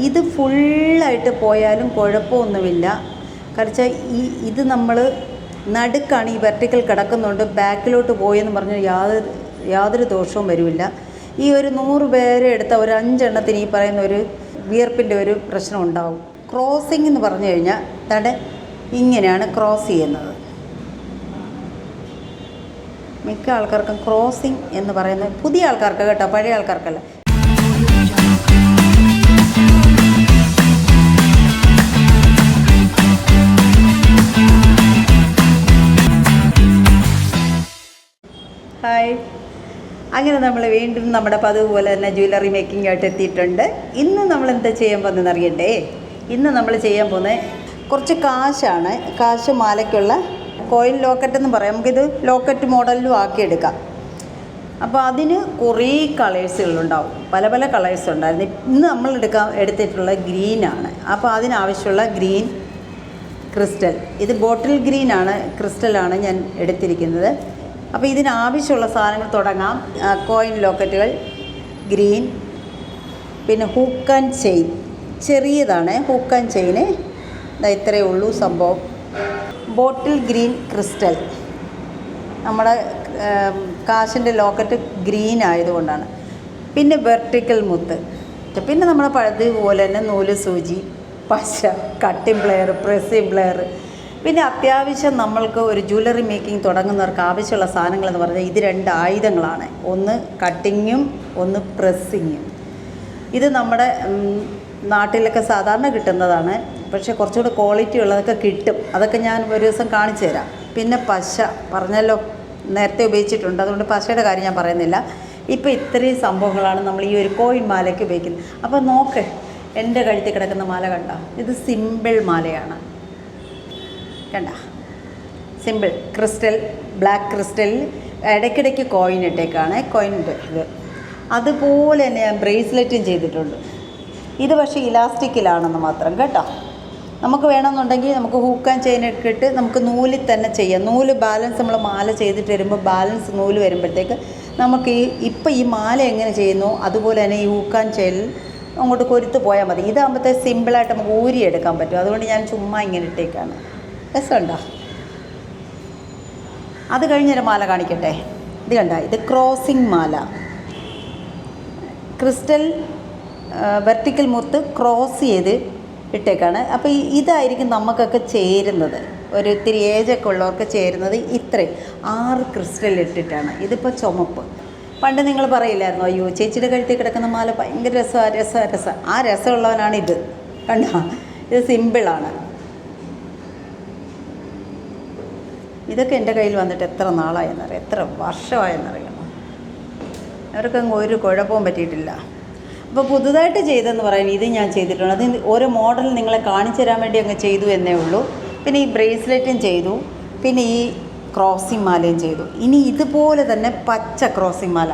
ഇത് ഫുള്ളായിട്ട് പോയാലും കുഴപ്പമൊന്നുമില്ല. കാരണം ഇത് നമ്മൾ നടുക്കാണ് ഈ വെർട്ടിക്കൽ കിടക്കുന്നുണ്ട്, ബാക്കിലോട്ട് പോയെന്ന് പറഞ്ഞാൽ യാതൊരു ദോഷവും വരില്ല. ഈ ഒരു 100 പേരെ എടുത്ത ഒരു 5 എണ്ണത്തിന് ഈ പറയുന്ന ഒരു വിയർപ്പിൻ്റെ ഒരു പ്രശ്നം ഉണ്ടാവും. ക്രോസിംഗ് എന്ന് പറഞ്ഞു കഴിഞ്ഞാൽ തടെ ഇങ്ങനെയാണ് ക്രോസ് ചെയ്യുന്നത്. മിക്ക ആൾക്കാർക്കും ക്രോസിംഗ് എന്ന് പറയുന്നത് പുതിയ ആൾക്കാർക്ക് കേട്ടോ, പഴയ ആൾക്കാർക്കല്ല. ഹായ്, അങ്ങനെ നമ്മൾ വീണ്ടും നമ്മുടെ പതിവ് പോലെ തന്നെ ജ്വല്ലറി മേക്കിംഗ് ആയിട്ട് എത്തിയിട്ടുണ്ട്. ഇന്ന് നമ്മൾ എന്താ ചെയ്യാൻ പോകുന്നതെന്ന് അറിയണ്ടേ? ഇന്ന് നമ്മൾ ചെയ്യാൻ പോകുന്നത് കുറച്ച് കാശാണ്. കാശ് മാലയ്ക്കുള്ള കോയിൻ ലോക്കറ്റ് എന്ന് പറയാം. നമുക്കിത് ലോക്കറ്റ് മോഡലിലും ആക്കിയെടുക്കാം. അപ്പോൾ അതിന് കുറേ കളേഴ്സുകളുണ്ടാവും, പല പല കളേഴ്സ് ഉണ്ടായിരുന്നു. ഇന്ന് നമ്മൾ എടുത്തിട്ടുള്ള ഗ്രീനാണ്. അപ്പോൾ അതിനാവശ്യമുള്ള ഗ്രീൻ ക്രിസ്റ്റൽ, ഇത് ബോട്ടിൽ ഗ്രീനാണ്, ക്രിസ്റ്റലാണ് ഞാൻ എടുത്തിരിക്കുന്നത്. അപ്പോൾ ഇതിനാവശ്യമുള്ള സാധനങ്ങൾ തുടങ്ങാം. കോയിൻ ലോക്കറ്റുകൾ, ഗ്രീൻ, പിന്നെ ഹൂക്ക് ആൻഡ് ചെയിൻ, ചെറിയതാണ് ഹൂക്ക് ആൻഡ് ചെയിന്, ഇത്രയേ ഉള്ളൂ സംഭവം. ബോട്ടിൽ ഗ്രീൻ ക്രിസ്റ്റൽ, നമ്മുടെ കാശിൻ്റെ ലോക്കറ്റ് ഗ്രീൻ ആയതുകൊണ്ടാണ്. പിന്നെ വെർട്ടിക്കൽ മുത്ത്, പിന്നെ നമ്മുടെ പഴയതുപോലെ തന്നെ നൂല്, സൂചി, പശ, കട്ടിംഗ് പ്ലെയർ, പ്രസ്സിംഗ് പ്ലെയർ. പിന്നെ അത്യാവശ്യം നമ്മൾക്ക് ഒരു ജ്വല്ലറി മേക്കിംഗ് തുടങ്ങുന്നവർക്ക് ആവശ്യമുള്ള സാധനങ്ങളെന്ന് പറഞ്ഞാൽ ഇത് 2 ആയുധങ്ങളാണ്. ഒന്ന് കട്ടിങ്ങും ഒന്ന് പ്രസ്സിങ്ങും. ഇത് നമ്മുടെ നാട്ടിലൊക്കെ സാധാരണ കിട്ടുന്നതാണ്, പക്ഷേ കുറച്ചുകൂടി ക്വാളിറ്റി ഉള്ളതൊക്കെ കിട്ടും. അതൊക്കെ ഞാൻ ഒരു ദിവസം കാണിച്ചു തരാം. പിന്നെ പശ പറഞ്ഞല്ലോ, നേരത്തെ ഉപയോഗിച്ചിട്ടുണ്ട്, അതുകൊണ്ട് പശയുടെ കാര്യം ഞാൻ പറയുന്നില്ല. ഇപ്പോൾ ഇത്രയും സംഭവങ്ങളാണ് നമ്മൾ ഈ ഒരു കോയിൻ മാലയ്ക്ക് ഉപയോഗിക്കുന്നത്. അപ്പോൾ നോക്ക്, എൻ്റെ കഴുത്തിൽ കിടക്കുന്ന മാല കണ്ട, ഇത് സിമ്പിൾ മാലയാണ്. കണ്ട, സിമ്പിൾ ക്രിസ്റ്റൽ, ബ്ലാക്ക് ക്രിസ്റ്റലിൽ ഇടയ്ക്കിടയ്ക്ക് കോയിൻ ഇട്ടേക്കാണ്, കോയിൻ്റെ ഇത്. അതുപോലെ തന്നെ ഞാൻ ബ്രേസ്ലെറ്റും ചെയ്തിട്ടുണ്ട്. ഇത് പക്ഷേ ഇലാസ്റ്റിക്കിലാണെന്ന് മാത്രം കേട്ടോ. നമുക്ക് വേണമെന്നുണ്ടെങ്കിൽ നമുക്ക് ഹൂക്ക് ആൻഡ് ചെയിൻ ഒക്കെ ഇട്ട് നമുക്ക് നൂലിൽ തന്നെ ചെയ്യാം. നൂല് ബാലൻസ് നമ്മൾ മാല ചെയ്തിട്ട് വരുമ്പോൾ ബാലൻസ് നൂല് വരുമ്പോഴത്തേക്ക് നമുക്ക് ഇപ്പോൾ ഈ മാല എങ്ങനെ ചെയ്യുന്നു അതുപോലെ തന്നെ ഈ ഹൂക്ക് ആൻഡ് ചെയിനിൽ അങ്ങോട്ട് കൊരുത്ത് പോയാൽ മതി. ഇതാകുമ്പോഴത്തേക്ക് സിമ്പിളായിട്ട് നമുക്ക് ഊരിയെടുക്കാൻ പറ്റും. അതുകൊണ്ട് ഞാൻ ചുമ്മാ ഇങ്ങനെ ഇട്ടേക്കാണ്. രസമുണ്ടോ? അത് കഴിഞ്ഞൊരു മാല കാണിക്കട്ടെ. ഇത് കണ്ട, ഇത് ക്രോസിംഗ് മാല, ക്രിസ്റ്റൽ വെർട്ടിക്കൽ മുത്ത് ക്രോസ് ചെയ്ത് ഇട്ടേക്കാണ്. അപ്പോൾ ഇതായിരിക്കും നമുക്കൊക്കെ ചേരുന്നത്, ഒരു ഇത്തിരി ഏജൊക്കെ ഉള്ളവർക്ക് ചേരുന്നത്. ഇത്രയും 6 ക്രിസ്റ്റൽ ഇട്ടിട്ടാണ്. ഇതിപ്പോൾ ചുമപ്പ്. പണ്ട് നിങ്ങൾ പറയില്ലായിരുന്നു, അയ്യോ ചേച്ചിയുടെ കഴുത്തിൽ കിടക്കുന്ന മാല ഭയങ്കര രസം. ആ രസമുള്ളവനാണ് ഇത്. കണ്ട, ഇത് സിമ്പിളാണ്. ഇതൊക്കെ എൻ്റെ കയ്യിൽ വന്നിട്ട് എത്ര നാളായെന്നറിയാം, എത്ര വർഷമായെന്നറിയണം. അവർക്കങ്ങ് ഒരു കുഴപ്പവും പറ്റിയിട്ടില്ല. അപ്പോൾ പുതുതായിട്ട് ചെയ്തെന്ന് പറയുന്നത് ഇത് ഞാൻ ചെയ്തിട്ടുണ്ട്. അത് ഓരോ മോഡൽ നിങ്ങളെ കാണിച്ചു തരാൻ വേണ്ടി അങ്ങ് ചെയ്തു എന്നേ ഉള്ളൂ. പിന്നെ ഈ ബ്രേസ്ലെറ്റും ചെയ്തു, പിന്നെ ഈ ക്രോസിംഗ് മാലയും ചെയ്തു. ഇനി ഇതുപോലെ തന്നെ പച്ച ക്രോസിംഗ് മാല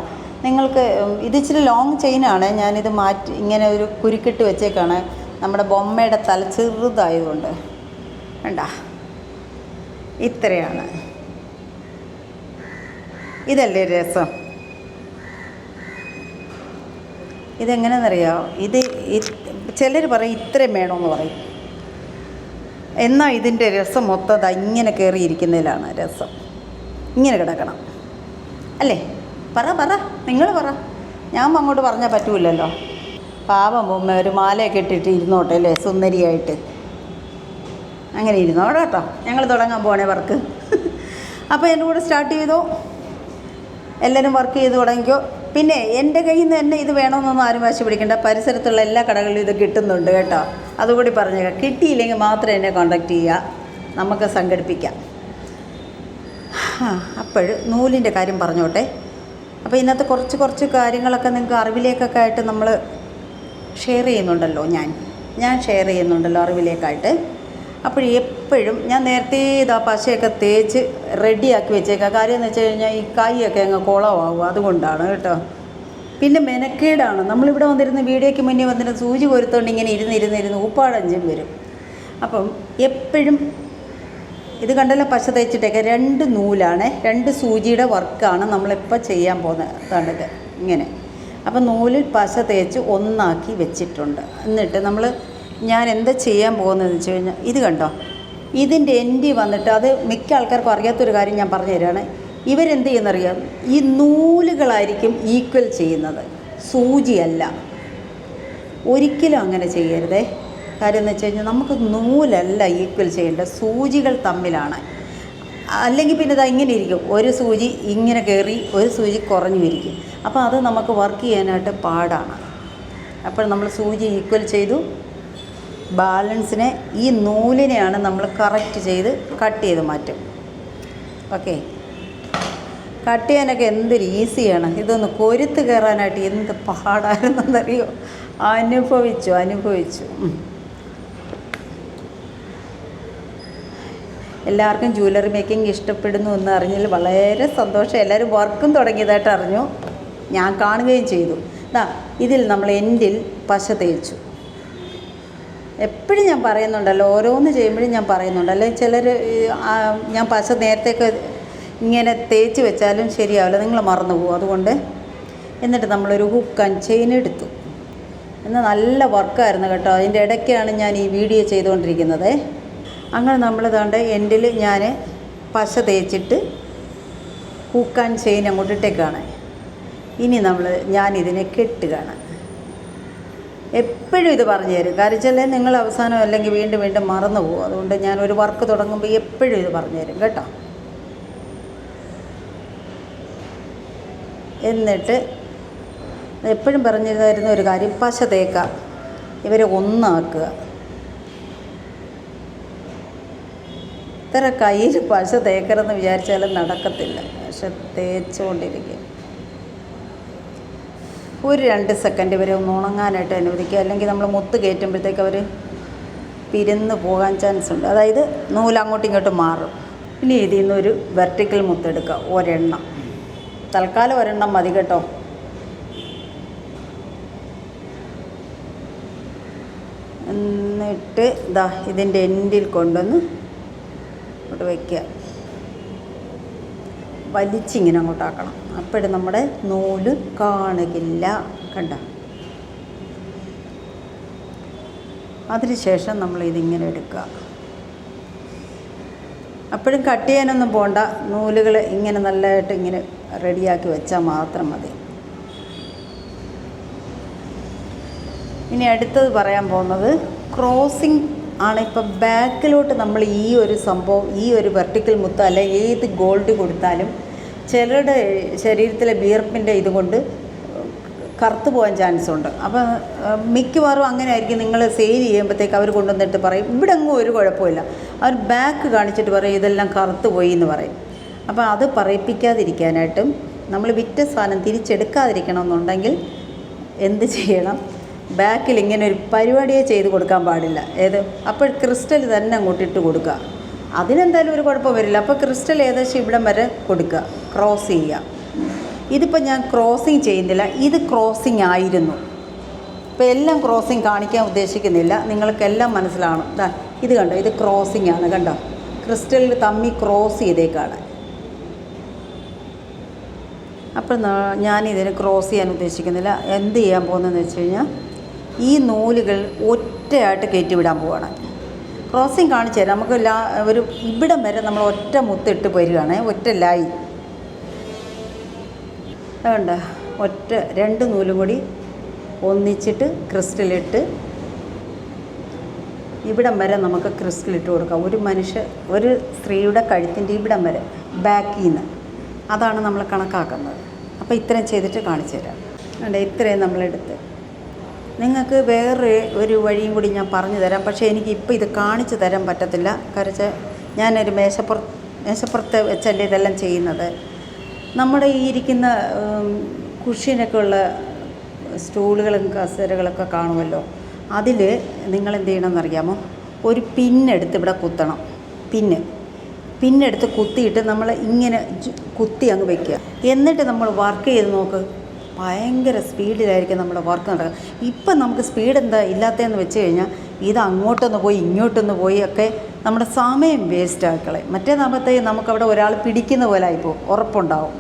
നിങ്ങൾക്ക്, ഇത് ഇച്ചിരി ലോങ് ചെയിനാണ്. ഞാനിത് മാറ്റി ഇങ്ങനെ ഒരു കുരുക്കിട്ട് വെച്ചേക്കാണ്, നമ്മുടെ ബൊമ്മയുടെ തല ചെറുതായതുകൊണ്ട്. വേണ്ട, ഇത്രയാണ്. ഇതല്ലേ രസം. ഇതെങ്ങനെയെന്നറിയാമോ? ഇത് ചിലർ പറയും ഇത്രയും വേണമെന്ന് പറയും. എന്നാൽ ഇതിൻ്റെ രസം മൊത്തം ഇങ്ങനെ കയറിയിരിക്കുന്നതിലാണ് രസം. ഇങ്ങനെ കിടക്കണം അല്ലേ? പറ നിങ്ങൾ പറ, ഞാൻ അങ്ങോട്ട് പറഞ്ഞാൽ പറ്റൂലല്ലോ. പാവം ബൊമ്മ ഒരു മാലയൊക്കെ ഇട്ടിട്ട് ഇരുന്നോട്ടെ അല്ലേ, സുന്ദരിയായിട്ട്. അങ്ങനെ ഇരുന്നോടെ കേട്ടോ. ഞങ്ങൾ തുടങ്ങാൻ പോകണേ വർക്ക്. അപ്പോൾ എൻ്റെ കൂടെ സ്റ്റാർട്ട് ചെയ്തോ, എല്ലാവരും വർക്ക് ചെയ്ത് തുടങ്ങിക്കോ. പിന്നെ എൻ്റെ കയ്യിൽ നിന്ന് തന്നെ ഇത് വേണമെന്നൊന്നും ആരും വാശി പിടിക്കേണ്ട. പരിസരത്തുള്ള എല്ലാ കടകളിലും ഇത് കിട്ടുന്നുണ്ട് കേട്ടോ. അതുകൂടി പറഞ്ഞേക്കാം. കിട്ടിയില്ലെങ്കിൽ മാത്രം എന്നെ കോൺടാക്റ്റ് ചെയ്യുക, നമുക്ക് സംഘടിപ്പിക്കാം. അപ്പോൾ നൂലിൻ്റെ കാര്യം പറഞ്ഞോട്ടെ. അപ്പോൾ ഇന്നത്തെ കുറച്ച് കാര്യങ്ങളൊക്കെ നിങ്ങൾക്ക് അറിവിലേക്കൊക്കെ ആയിട്ട് നമ്മൾ ഷെയർ ചെയ്യുന്നുണ്ടല്ലോ, ഞാൻ ഷെയർ ചെയ്യുന്നുണ്ടല്ലോ അറിവിലേക്കായിട്ട്. അപ്പോൾ എപ്പോഴും ഞാൻ നേരത്തെ ഇതാ പശയൊക്കെ തേച്ച് റെഡിയാക്കി വെച്ചേക്കാം. കാര്യം എന്ന് വെച്ച് കഴിഞ്ഞാൽ ഈ കൈയൊക്കെ അങ്ങ് കുളമാകും, അതുകൊണ്ടാണ് കേട്ടോ. പിന്നെ മെനക്കേടാണ്. നമ്മളിവിടെ വന്നിരുന്ന് വീഡിയോയ്ക്ക് മുന്നേ വന്നിരുന്ന് സൂചി കൊരുത്തോണ്ട് ഇങ്ങനെ ഇരുന്ന് ഊപ്പാടഞ്ചും വരും. അപ്പം എപ്പോഴും ഇത് കണ്ടല്ലോ, പശ തേച്ചിട്ടേക്ക് 2 നൂലാണ്, 2 സൂചിയുടെ വർക്കാണ് നമ്മളിപ്പോൾ ചെയ്യാൻ പോകുന്നത്. കണ്ടിട്ട് ഇങ്ങനെ അപ്പം നൂലിൽ പശ തേച്ച് ഒന്നാക്കി വെച്ചിട്ടുണ്ട്. എന്നിട്ട് ഞാൻ എന്താ ചെയ്യാൻ പോകുന്നതെന്ന് വെച്ച് കഴിഞ്ഞാൽ ഇത് കണ്ടോ, ഇതിൻ്റെ എൻഡി വന്നിട്ട്, അത് മിക്ക ആൾക്കാർക്കും അറിയാത്തൊരു കാര്യം ഞാൻ പറഞ്ഞു തരികയാണ്. ഇവരെന്ത് ചെയ്യുന്നറിയാം, ഈ നൂലുകളായിരിക്കും ഈക്വൽ ചെയ്യുന്നത്, സൂചിയല്ല. ഒരിക്കലും അങ്ങനെ ചെയ്യരുതേ. കാര്യം എന്ന് വെച്ച് കഴിഞ്ഞാൽ നമുക്ക് നൂലല്ല ഈക്വൽ ചെയ്യേണ്ടത്, സൂചികൾ തമ്മിലാണ്. അല്ലെങ്കിൽ പിന്നെ ഇതാ ഇങ്ങനെ ഇരിക്കും, ഒരു സൂചി ഇങ്ങനെ കയറി ഒരു സൂചി കുറഞ്ഞു ഇരിക്കും. അപ്പോൾ അത് നമുക്ക് വർക്ക് ചെയ്യാനായിട്ട് പാടാണ്. അപ്പോൾ നമ്മൾ സൂചി ഈക്വൽ ചെയ്തു, ബാലൻസിനെ ഈ നൂലിനെയാണ് നമ്മൾ കറക്റ്റ് ചെയ്ത് കട്ട് ചെയ്ത് മാറ്റും. ഓക്കെ, കട്ട് ചെയ്യാനൊക്കെ എന്തൊരു ഈസിയാണ്. ഇതൊന്ന് കൊരുത്ത് കയറാനായിട്ട് എന്ത് പാടായിരുന്നെന്നറിയോ. അനുഭവിച്ചു. എല്ലാവർക്കും ജ്വല്ലറി മേക്കിംഗ് ഇഷ്ടപ്പെടുന്നു എന്ന് അറിഞ്ഞതിൽ വളരെ സന്തോഷം. എല്ലാവരും വർക്കും തുടങ്ങിയതായിട്ട് അറിഞ്ഞു, ഞാൻ കാണുകയും ചെയ്തു. ഇതിൽ നമ്മൾ എൻഡിൽ പശ തേച്ചു. എപ്പോഴും ഞാൻ പറയുന്നുണ്ടല്ലോ, ഓരോന്ന് ചെയ്യുമ്പോഴും ഞാൻ പറയുന്നുണ്ടല്ലോ. ചിലർ ഞാൻ പശ നേരത്തേക്ക് ഇങ്ങനെ തേച്ച് വെച്ചാലും ശരിയാവില്ല, നിങ്ങൾ മറന്നു പോകും. അതുകൊണ്ട് എന്നിട്ട് നമ്മളൊരു ഹുക്ക് ആൻഡ് ചെയിൻ എടുത്തു. എന്നാൽ നല്ല വർക്കായിരുന്നു കേട്ടോ. അതിൻ്റെ ഇടയ്ക്കാണ് ഞാൻ ഈ വീഡിയോ ചെയ്തുകൊണ്ടിരിക്കുന്നത്. അങ്ങനെ നമ്മൾ ദാണ്ട് എൻഡിൽ ഞാൻ പശ തേച്ചിട്ട് ഹുക്ക് ആൻഡ് ചെയിൻ അങ്ങോട്ട് ഇട്ടേക്കാണ്. ഇനി ഞാനിതിനെ കെട്ടുകയാണ്. എപ്പോഴും ഇത് പറഞ്ഞു തരും, കാരണം വെച്ചാൽ നിങ്ങൾ അവസാനം അല്ലെങ്കിൽ വീണ്ടും മറന്നു പോകും. അതുകൊണ്ട് ഞാൻ ഒരു വർക്ക് തുടങ്ങുമ്പോൾ എപ്പോഴും ഇത് പറഞ്ഞു തരും കേട്ടോ. എന്നിട്ട് എപ്പോഴും പറഞ്ഞു തരുന്ന ഒരു കാര്യം, പശ തേക്കുക, ഇവരെ ഒന്നാക്കുക. ഇത്ര കയ്യിൽ പശ തേക്കരുതെന്ന് വിചാരിച്ചാലും നടക്കത്തില്ല. പക്ഷെ തേച്ചുകൊണ്ടിരിക്കും. ഒരു 2 സെക്കൻഡ് വരെ ഒന്ന് ഉണങ്ങാനായിട്ട് അനുവദിക്കുക. അല്ലെങ്കിൽ നമ്മൾ മുത്ത് കയറ്റുമ്പോഴത്തേക്ക് അവർ പിരിന്ന് പോകാൻ ചാൻസ് ഉണ്ട്. അതായത് നൂല് അങ്ങോട്ടും ഇങ്ങോട്ടും മാറും. ഇനി ഇതിൽ നിന്നൊരു വെർട്ടിക്കൽ മുത്തെടുക്കുക, ഒരെണ്ണം. തൽക്കാലം ഒരെണ്ണം മതി കേട്ടോ. എന്നിട്ട് ഇതിൻ്റെ എൻഡിൽ കൊണ്ടുവന്ന് അങ്ങോട്ട് വയ്ക്കുക. വലിച്ചിങ്ങനെ അങ്ങോട്ടാക്കണം. അപ്പോഴും നമ്മുടെ നൂല് കാണുകില്ല. കണ്ട. അതിനുശേഷം നമ്മളിതിങ്ങനെ എടുക്കുക. അപ്പോഴും കട്ട് ചെയ്യാനൊന്നും പോകണ്ട, നൂലുകൾ ഇങ്ങനെ നല്ലതായിട്ട് ഇങ്ങനെ റെഡിയാക്കി വെച്ചാൽ മാത്രം മതി. ഇനി അടുത്തത് പറയാൻ പോകുന്നത് ക്രോസിങ് ആണ്. ഇപ്പം ബാക്കിലോട്ട് നമ്മൾ ഈ ഒരു സംഭവം, ഈ ഒരു വെർട്ടിക്കൽ മുത്ത് അല്ല ഏത് ഗോൾഡ് കൊടുത്താലും ചിലരുടെ ശരീരത്തിലെ വിയർപ്പിൻ്റെ ഇതുകൊണ്ട് കറുത്തു പോകാൻ ചാൻസ് ഉണ്ട്. അപ്പോൾ മിക്കവാറും അങ്ങനെ ആയിരിക്കും. നിങ്ങൾ സെയിൽ ചെയ്യുമ്പോഴത്തേക്ക് അവർ കൊണ്ടുവന്നിട്ട് പറയും ഇവിടെ അങ്ങും ഒരു കുഴപ്പമില്ല. അവർ ബാക്ക് കാണിച്ചിട്ട് പറയും ഇതെല്ലാം കറുത്തു പോയി എന്ന് പറയും. അപ്പോൾ അത് പറയിപ്പിക്കാതിരിക്കാനായിട്ടും നമ്മൾ വിറ്റ സാധനം തിരിച്ചെടുക്കാതിരിക്കണമെന്നുണ്ടെങ്കിൽ എന്ത് ചെയ്യണം, ബാക്കിൽ ഇങ്ങനെ ഒരു പരിപാടിയെ ചെയ്ത് കൊടുക്കാൻ പാടില്ല. അപ്പോൾ ക്രിസ്റ്റൽ തന്നെ അങ്ങോട്ട് ഇട്ട് കൊടുക്കുക. അതിനെന്തായാലും ഒരു കുഴപ്പം വരില്ല. അപ്പോൾ ക്രിസ്റ്റൽ ഏകദേശം ഇവിടം വരെ കൊടുക്കുക, ക്രോസ് ചെയ്യുക. ഇതിപ്പോൾ ഞാൻ ക്രോസിങ് ചെയ്യുന്നില്ല, ഇത് ക്രോസിങ് ആയിരുന്നു. ഇപ്പോൾ എല്ലാം ക്രോസിങ് കാണിക്കാൻ ഉദ്ദേശിക്കുന്നില്ല, നിങ്ങൾക്കെല്ലാം മനസ്സിലാവണം. ഇത് കണ്ടോ, ഇത് ക്രോസിങ് ആണ്. കണ്ടോ, ക്രിസ്റ്റലിൽ തമ്മി ക്രോസ് ചെയ്തേക്കാണ്. അപ്പോൾ ഞാനിതിന് ക്രോസ് ചെയ്യാൻ ഉദ്ദേശിക്കുന്നില്ല. എന്ത് ചെയ്യാൻ പോകുന്നതെന്ന് വെച്ച് കഴിഞ്ഞാൽ ഈ നൂലുകൾ ഒറ്റയായിട്ട് കയറ്റിവിടാൻ പോവാണ്. ക്രോസിങ് കാണിച്ചു തരാം. നമുക്ക് ഒരു ഇവിടം വരെ നമ്മൾ ഒറ്റ മുത്തിട്ട് വരികയാണ്, ഒറ്റ ലൈൻ. അതുകൊണ്ട് ഒറ്റ 2 നൂലും കൂടി ഒന്നിച്ചിട്ട് ക്രിസ്റ്റലിട്ട് ഇവിടം വരെ നമുക്ക് ക്രിസ്റ്റലിട്ട് കൊടുക്കാം. ഒരു സ്ത്രീയുടെ കഴുത്തിൻ്റെ ഇവിടം വരെ ബാക്കിൽ നിന്ന്, അതാണ് നമ്മൾ കണക്കാക്കുന്നത്. അപ്പോൾ ഇത്രയും ചെയ്തിട്ട് കാണിച്ചു തരാം. അതുകൊണ്ട് ഇത്രയും നമ്മളെടുത്ത്, നിങ്ങൾക്ക് വേറെ ഒരു വഴിയും കൂടി ഞാൻ പറഞ്ഞു തരാം. പക്ഷേ എനിക്കിപ്പോൾ ഇത് കാണിച്ചു തരാൻ പറ്റത്തില്ല. കാരണം ഞാനൊരു മേശപ്പുറത്ത് വെച്ചല്ലേ ഇതെല്ലാം ചെയ്യുന്നത്. നമ്മുടെ ഈ ഇരിക്കുന്ന കുഷ്യനൊക്കെ ഉള്ള സ്റ്റൂളുകളും കസേരകളൊക്കെ കാണുമല്ലോ, അതിൽ നിങ്ങളെന്ത് ചെയ്യണമെന്നറിയാമോ, ഒരു പിന്നെടുത്ത് ഇവിടെ കുത്തണം. പിന്നെടുത്ത് കുത്തിയിട്ട് നമ്മൾ ഇങ്ങനെ കുത്തി അങ്ങ് വയ്ക്കുക. എന്നിട്ട് നമ്മൾ വർക്ക് ചെയ്ത് നോക്ക്, ഭയങ്കര സ്പീഡിലായിരിക്കും നമ്മുടെ വർക്ക് നടക്കുക. ഇപ്പം നമുക്ക് സ്പീഡ് എന്താ ഇല്ലാത്തതെന്ന് വെച്ച് കഴിഞ്ഞാൽ ഇത് അങ്ങോട്ടൊന്ന് പോയി ഇങ്ങോട്ടൊന്ന് പോയി ഒക്കെ നമ്മുടെ സമയം വേസ്റ്റ് ആക്കളെ. മറ്റേതാകുമ്പോഴത്തേക്ക് നമുക്കവിടെ ഒരാൾ പിടിക്കുന്ന പോലെ ആയിപ്പോൾ ഉറപ്പുണ്ടാവും.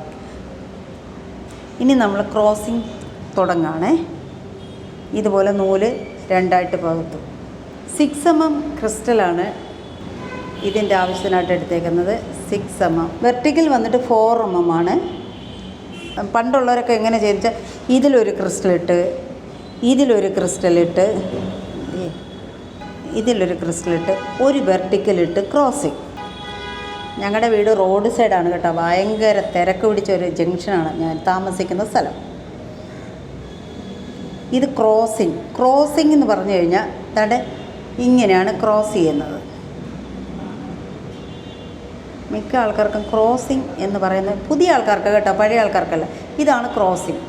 ഇനി നമ്മൾ ക്രോസിങ് തുടങ്ങുകയാണേ. ഇതുപോലെ നൂല് രണ്ടായിട്ട് പകുത്തു. 6 mm ക്രിസ്റ്റലാണ് ഇതിൻ്റെ ആവശ്യത്തിനായിട്ട് എടുത്തേക്കുന്നത്. 6 mm. വെർട്ടിക്കൽ വന്നിട്ട് 4 mm ആണ്. പണ്ടുള്ളവരൊക്കെ എങ്ങനെ ചെയ്തിച്ചാൽ ഇതിലൊരു ക്രിസ്റ്റലിട്ട്, ഇതിലൊരു ക്രിസ്റ്റലിട്ട്, ഇതിലൊരു ക്രിസ്റ്റലിട്ട്, ഒരു വെർട്ടിക്കലിട്ട് ക്രോസിങ്. ഞങ്ങളുടെ വീട് റോഡ് സൈഡാണ് കേട്ടോ. ഭയങ്കര തിരക്ക് പിടിച്ച ഒരു ജംഗ്ഷനാണ് ഞാൻ താമസിക്കുന്ന സ്ഥലം. ഇത് ക്രോസിങ് എന്ന് പറഞ്ഞു കഴിഞ്ഞാൽ തടെ ഇങ്ങനെയാണ് ക്രോസ് ചെയ്യുന്നത്. മിക്ക ആൾക്കാർക്കും ക്രോസിങ് എന്ന് പറയുന്നത് പുതിയ ആൾക്കാർക്ക് കേട്ടോ, പഴയ ആൾക്കാർക്കല്ല. ഇതാണ് ക്രോസിങ്.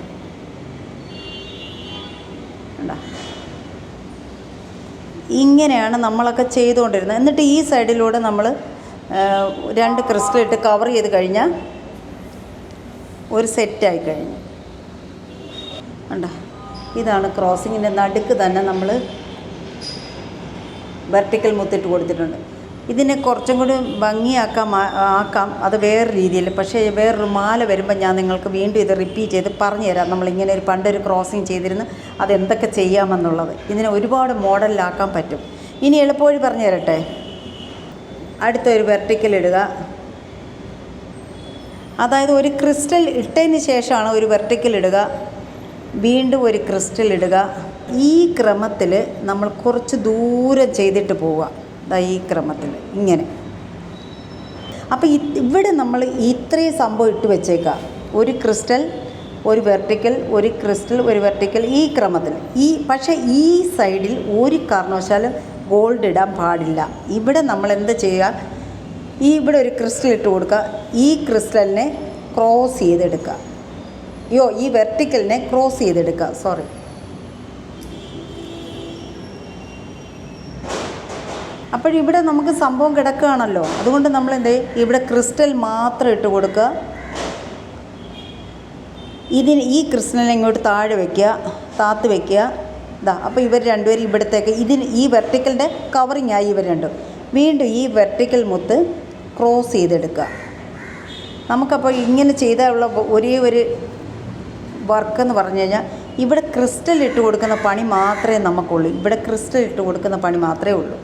ഇങ്ങനെയാണ് നമ്മളൊക്കെ ചെയ്തുകൊണ്ടിരുന്നത്. എന്നിട്ട് ഈ സൈഡിലൂടെ നമ്മൾ 2 ക്രിസ്റ്റലിട്ട് കവർ ചെയ്ത് കഴിഞ്ഞാൽ ഒരു സെറ്റായി കഴിഞ്ഞു. കണ്ടോ, ഇതാണ് ക്രോസിങ്ങിൻ്റെ നടുക്ക് തന്നെ നമ്മൾ വെർട്ടിക്കൽ മുത്തിട്ട് കൊടുത്തിട്ടുണ്ട്. ഇതിനെ കുറച്ചും കൂടി ഭംഗിയാക്കാം, അത് വേറെ രീതിയിൽ. പക്ഷേ വേറൊരു മാല വരുമ്പോൾ ഞാൻ നിങ്ങൾക്ക് വീണ്ടും ഇത് റിപ്പീറ്റ് ചെയ്ത് പറഞ്ഞു തരാം. നമ്മളിങ്ങനെ പണ്ടൊരു ക്രോസിങ് ചെയ്തിരുന്നു, അതെന്തൊക്കെ ചെയ്യാമെന്നുള്ളത്. ഇതിനെ ഒരുപാട് മോഡലിലാക്കാൻ പറ്റും. ഇനി എളുപ്പവഴി പറഞ്ഞു തരട്ടെ. അടുത്തൊരു വെർട്ടിക്കൽ ഇടുക. അതായത് ഒരു ക്രിസ്റ്റൽ ഇട്ടതിന് ശേഷമാണ് ഒരു വെർട്ടിക്കൽ ഇടുക. വീണ്ടും ഒരു ക്രിസ്റ്റൽ ഇടുക. ഈ ക്രമത്തിൽ നമ്മൾ കുറച്ച് ദൂരം ചെയ്തിട്ട് പോവുക. ഈ ക്രമത്തിൽ ഇങ്ങനെ. അപ്പോൾ ഇവിടെ നമ്മൾ ഇത്രയും സംഭവം ഇട്ട് വെച്ചേക്കാം. ഒരു ക്രിസ്റ്റൽ, ഒരു വെർട്ടിക്കൽ, ഒരു ക്രിസ്റ്റൽ, ഒരു വെർട്ടിക്കൽ, ഈ ക്രമത്തിൽ. പക്ഷേ ഈ സൈഡിൽ ഒരു കാരണവശാലും ഗോൾഡ് ഇടാൻ പാടില്ല. ഇവിടെ നമ്മൾ എന്ത് ചെയ്യുക, ഇവിടെ ഒരു ക്രിസ്റ്റൽ ഇട്ട് കൊടുക്കുക. ഈ ക്രിസ്റ്റലിനെ ക്രോസ് ചെയ്തെടുക്കുക. ഈ വെർട്ടിക്കലിനെ ക്രോസ് ചെയ്തെടുക്കുക. അപ്പോഴിവിടെ നമുക്ക് സംഭവം കിടക്കുകയാണല്ലോ. അതുകൊണ്ട് നമ്മൾ എന്ത് ചെയ്യും, ഇവിടെ ക്രിസ്റ്റൽ മാത്രം ഇട്ട് കൊടുക്കുക. ഈ ക്രിസ്റ്റലിനെ ഇങ്ങോട്ട് താഴെ വയ്ക്കുക, താത്ത് വയ്ക്കുക. അപ്പോൾ ഇവർ രണ്ടുപേരും ഇവിടത്തേക്ക് ഈ വെർട്ടിക്കലിൻ്റെ കവറിങ് ആയി ഇവർ രണ്ടും. വീണ്ടും ഈ വെർട്ടിക്കൽ മുത്ത് ക്രോസ് ചെയ്തെടുക്കുക. നമുക്കപ്പോൾ ഇങ്ങനെ ചെയ്താലുള്ള ഒരേ ഒരു വർക്കെന്ന് പറഞ്ഞു കഴിഞ്ഞാൽ ഇവിടെ ക്രിസ്റ്റൽ ഇട്ട് കൊടുക്കുന്ന പണി മാത്രമേ നമുക്കുള്ളൂ. ഇവിടെ ക്രിസ്റ്റൽ ഇട്ട് കൊടുക്കുന്ന പണി മാത്രമേ ഉള്ളൂ.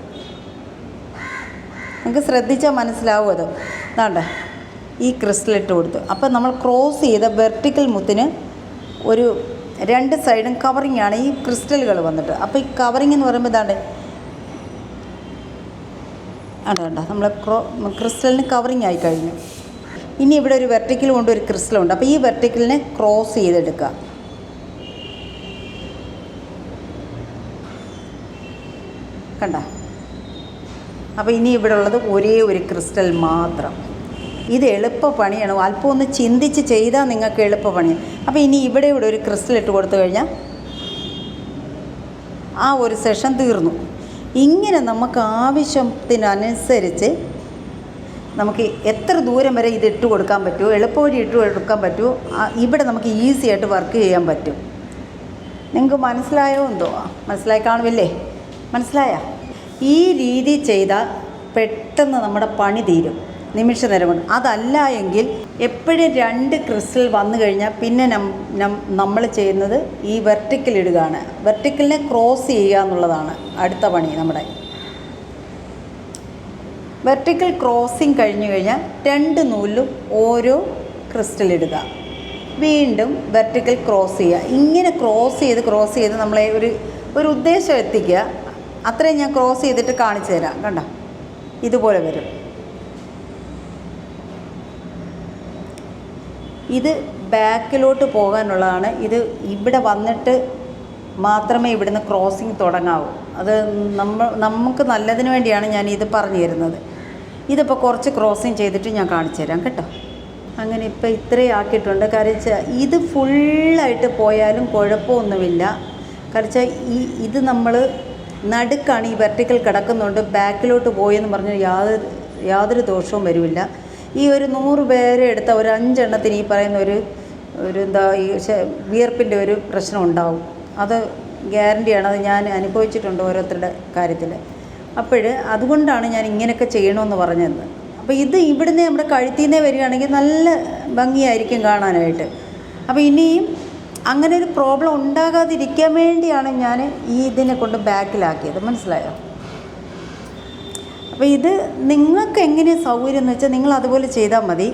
നിങ്ങൾക്ക് ശ്രദ്ധിച്ചാൽ മനസ്സിലാവും അത്. അതാണ്ട് ഈ ക്രിസ്റ്റൽ ഇട്ട് കൊടുത്തു. അപ്പോൾ നമ്മൾ ക്രോസ് ചെയ്ത വെർട്ടിക്കൽ മുത്തിന് ഒരു 2 സൈഡും കവറിങ് ആണ് ഈ ക്രിസ്റ്റലുകൾ വന്നിട്ട്. അപ്പോൾ ഈ കവറിങ് എന്ന് പറയുമ്പോൾ ഇതാണ്ട് നമ്മൾ ക്രിസ്റ്റലിന് കവറിങ് ആയി കഴിഞ്ഞു. ഇനി ഇവിടെ ഒരു വെർട്ടിക്കൽ കൊണ്ട് ഒരു ക്രിസ്റ്റലുണ്ട്. അപ്പോൾ ഈ വെർട്ടിക്കലിനെ ക്രോസ് ചെയ്തെടുക്കുക. കണ്ട. അപ്പോൾ ഇനി ഇവിടെ ഉള്ളത് ഒരേ ഒരു ക്രിസ്റ്റൽ മാത്രം. ഇത് എളുപ്പ പണിയാണ്. അല്പം ഒന്ന് ചിന്തിച്ച് ചെയ്താൽ നിങ്ങൾക്ക് എളുപ്പ പണിയാണ്. അപ്പോൾ ഇനി ഇവിടെ ഒരു ക്രിസ്റ്റൽ ഇട്ട് കൊടുത്തു കഴിഞ്ഞാൽ ആ ഒരു സെഷൻ തീർന്നു. ഇങ്ങനെ നമുക്ക് ആവശ്യത്തിനനുസരിച്ച് നമുക്ക് എത്ര ദൂരം വരെ ഇത് ഇട്ട് കൊടുക്കാൻ പറ്റുമോ, എളുപ്പവഴി ഇട്ട് കൊടുക്കാൻ പറ്റുമോ, ഇവിടെ നമുക്ക് ഈസി ആയിട്ട് വർക്ക് ചെയ്യാൻ പറ്റും. നിങ്ങൾക്ക് മനസ്സിലായോ എന്തോ? മനസ്സിലായി കാണുമല്ലേ? മനസ്സിലായ? ഈ രീതി ചെയ്താൽ പെട്ടെന്ന് നമ്മുടെ പണി തീരും നിമിഷ നേരം കൊണ്ട്. അതല്ല എങ്കിൽ എപ്പോഴും 2 ക്രിസ്റ്റൽ വന്നു കഴിഞ്ഞാൽ പിന്നെ നമ്മൾ ചെയ്യുന്നത് ഈ വെർട്ടിക്കൽ ഇടുകയാണ്. വെർട്ടിക്കലിനെ ക്രോസ് ചെയ്യുക എന്നുള്ളതാണ് അടുത്ത പണി നമ്മുടെ. വെർട്ടിക്കൽ ക്രോസിങ് കഴിഞ്ഞ് കഴിഞ്ഞാൽ 2 നൂലിലും ഓരോ ക്രിസ്റ്റൽ ഇടുക. വീണ്ടും വെർട്ടിക്കൽ ക്രോസ് ചെയ്യുക. ഇങ്ങനെ ക്രോസ് ചെയ്ത് നമ്മളെ ഒരു ഉദ്ദേശം എത്തിക്കുക. അത്രയും ഞാൻ ക്രോസ് ചെയ്തിട്ട് കാണിച്ചു തരാം. കണ്ടോ, ഇതുപോലെ വരും. ഇത് ബാക്കിലോട്ട് പോകാനുള്ളതാണ്. ഇത് ഇവിടെ വന്നിട്ട് മാത്രമേ ഇവിടുന്ന് ക്രോസിങ് തുടങ്ങാവൂ. അത് നമുക്ക് നല്ലതിന് വേണ്ടിയാണ് ഞാൻ ഇത് പറഞ്ഞു തരുന്നത്. ഇതിപ്പോൾ കുറച്ച് ക്രോസിങ് ചെയ്തിട്ട് ഞാൻ കാണിച്ചു തരാം കേട്ടോ. അങ്ങനെ ഇപ്പോൾ ഇത്രയും ആക്കിയിട്ടുണ്ട്. കാരണം ഇത് ഫുള്ളായിട്ട് പോയാലും കുഴപ്പമൊന്നുമില്ല. കാരണം ഇത് നമ്മൾ നടുക്കാണ് ഈ വെർട്ടിക്കൽ കിടക്കുന്നുണ്ട്. ബാക്കിലോട്ട് പോയെന്ന് പറഞ്ഞാൽ യാതൊരു ദോഷവും വരില്ല. ഈ ഒരു 100 പേരെ എടുത്ത ഒരു 5 എണ്ണത്തിന് ഈ പറയുന്ന ഒരു ഈ വിയർപ്പിൻ്റെ ഒരു പ്രശ്നം ഉണ്ടാവും. അത് ഗ്യാരണ്ടിയാണ്. അത് ഞാൻ അനുഭവിച്ചിട്ടുണ്ട് ഓരോരുത്തരുടെ കാര്യത്തിൽ. അതുകൊണ്ടാണ് ഞാൻ ഇങ്ങനെയൊക്കെ ചെയ്യണമെന്ന് പറഞ്ഞത്. അപ്പോൾ ഇത് ഇവിടുന്ന് നമ്മുടെ കഴുത്തിൽ നിന്നേ വരികയാണെങ്കിൽ നല്ല ഭംഗിയായിരിക്കും കാണാനായിട്ട്. അപ്പോൾ ഇനിയും അങ്ങനെ ഒരു പ്രോബ്ലം ഉണ്ടാകാതിരിക്കാൻ വേണ്ടിയാണ് ഞാൻ ഈ ഇതിനെ കൊണ്ട് ബാക്കിലാക്കിയത്. മനസ്സിലായോ? അപ്പോൾ ഇത് നിങ്ങൾക്ക് എങ്ങനെ സൗകര്യം എന്ന് വെച്ചാൽ നിങ്ങൾ അതുപോലെ ചെയ്താൽ മതി.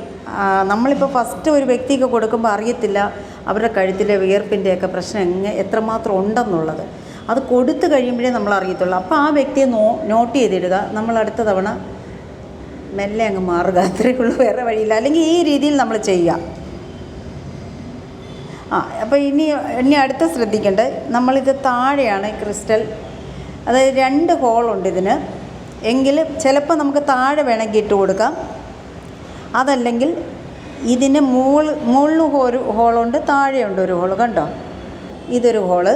നമ്മളിപ്പോൾ ഫസ്റ്റ് ഒരു വ്യക്തിക്ക് കൊടുക്കുമ്പോൾ അറിയത്തില്ല അവരുടെ കഴുത്തിലെ വിയർപ്പിൻ്റെയൊക്കെ പ്രശ്നം എത്രമാത്രം ഉണ്ടെന്നുള്ളത്. അത് കൊടുത്തു കഴിയുമ്പോഴേ നമ്മൾ അറിയത്തുള്ളൂ. അപ്പോൾ ആ വ്യക്തിയെ നോട്ട് ചെയ്തിടുക. നമ്മൾ അടുത്ത തവണ മെല്ലെ അങ്ങ് മാറുക. അത്രയേ ഉള്ളൂ, വേറെ വഴിയില്ല. അല്ലെങ്കിൽ ഈ രീതിയിൽ നമ്മൾ ചെയ്യുക. അപ്പോൾ ഇനി അടുത്ത ശ്രദ്ധിക്കേണ്ടത്, നമ്മളിത് താഴെയാണ് ക്രിസ്റ്റൽ, അതായത് 2 ഹോളുണ്ട് ഇതിന്. എങ്കിൽ ചിലപ്പോൾ നമുക്ക് താഴെ വേണമെങ്കിൽ ഇട്ട് കൊടുക്കാം. അതല്ലെങ്കിൽ ഇതിന് മുകളിൽ ഒരു ഹോളുണ്ട്, താഴെയുണ്ട് ഒരു ഹോള്. കണ്ടോ, ഇതൊരു ഹോള്,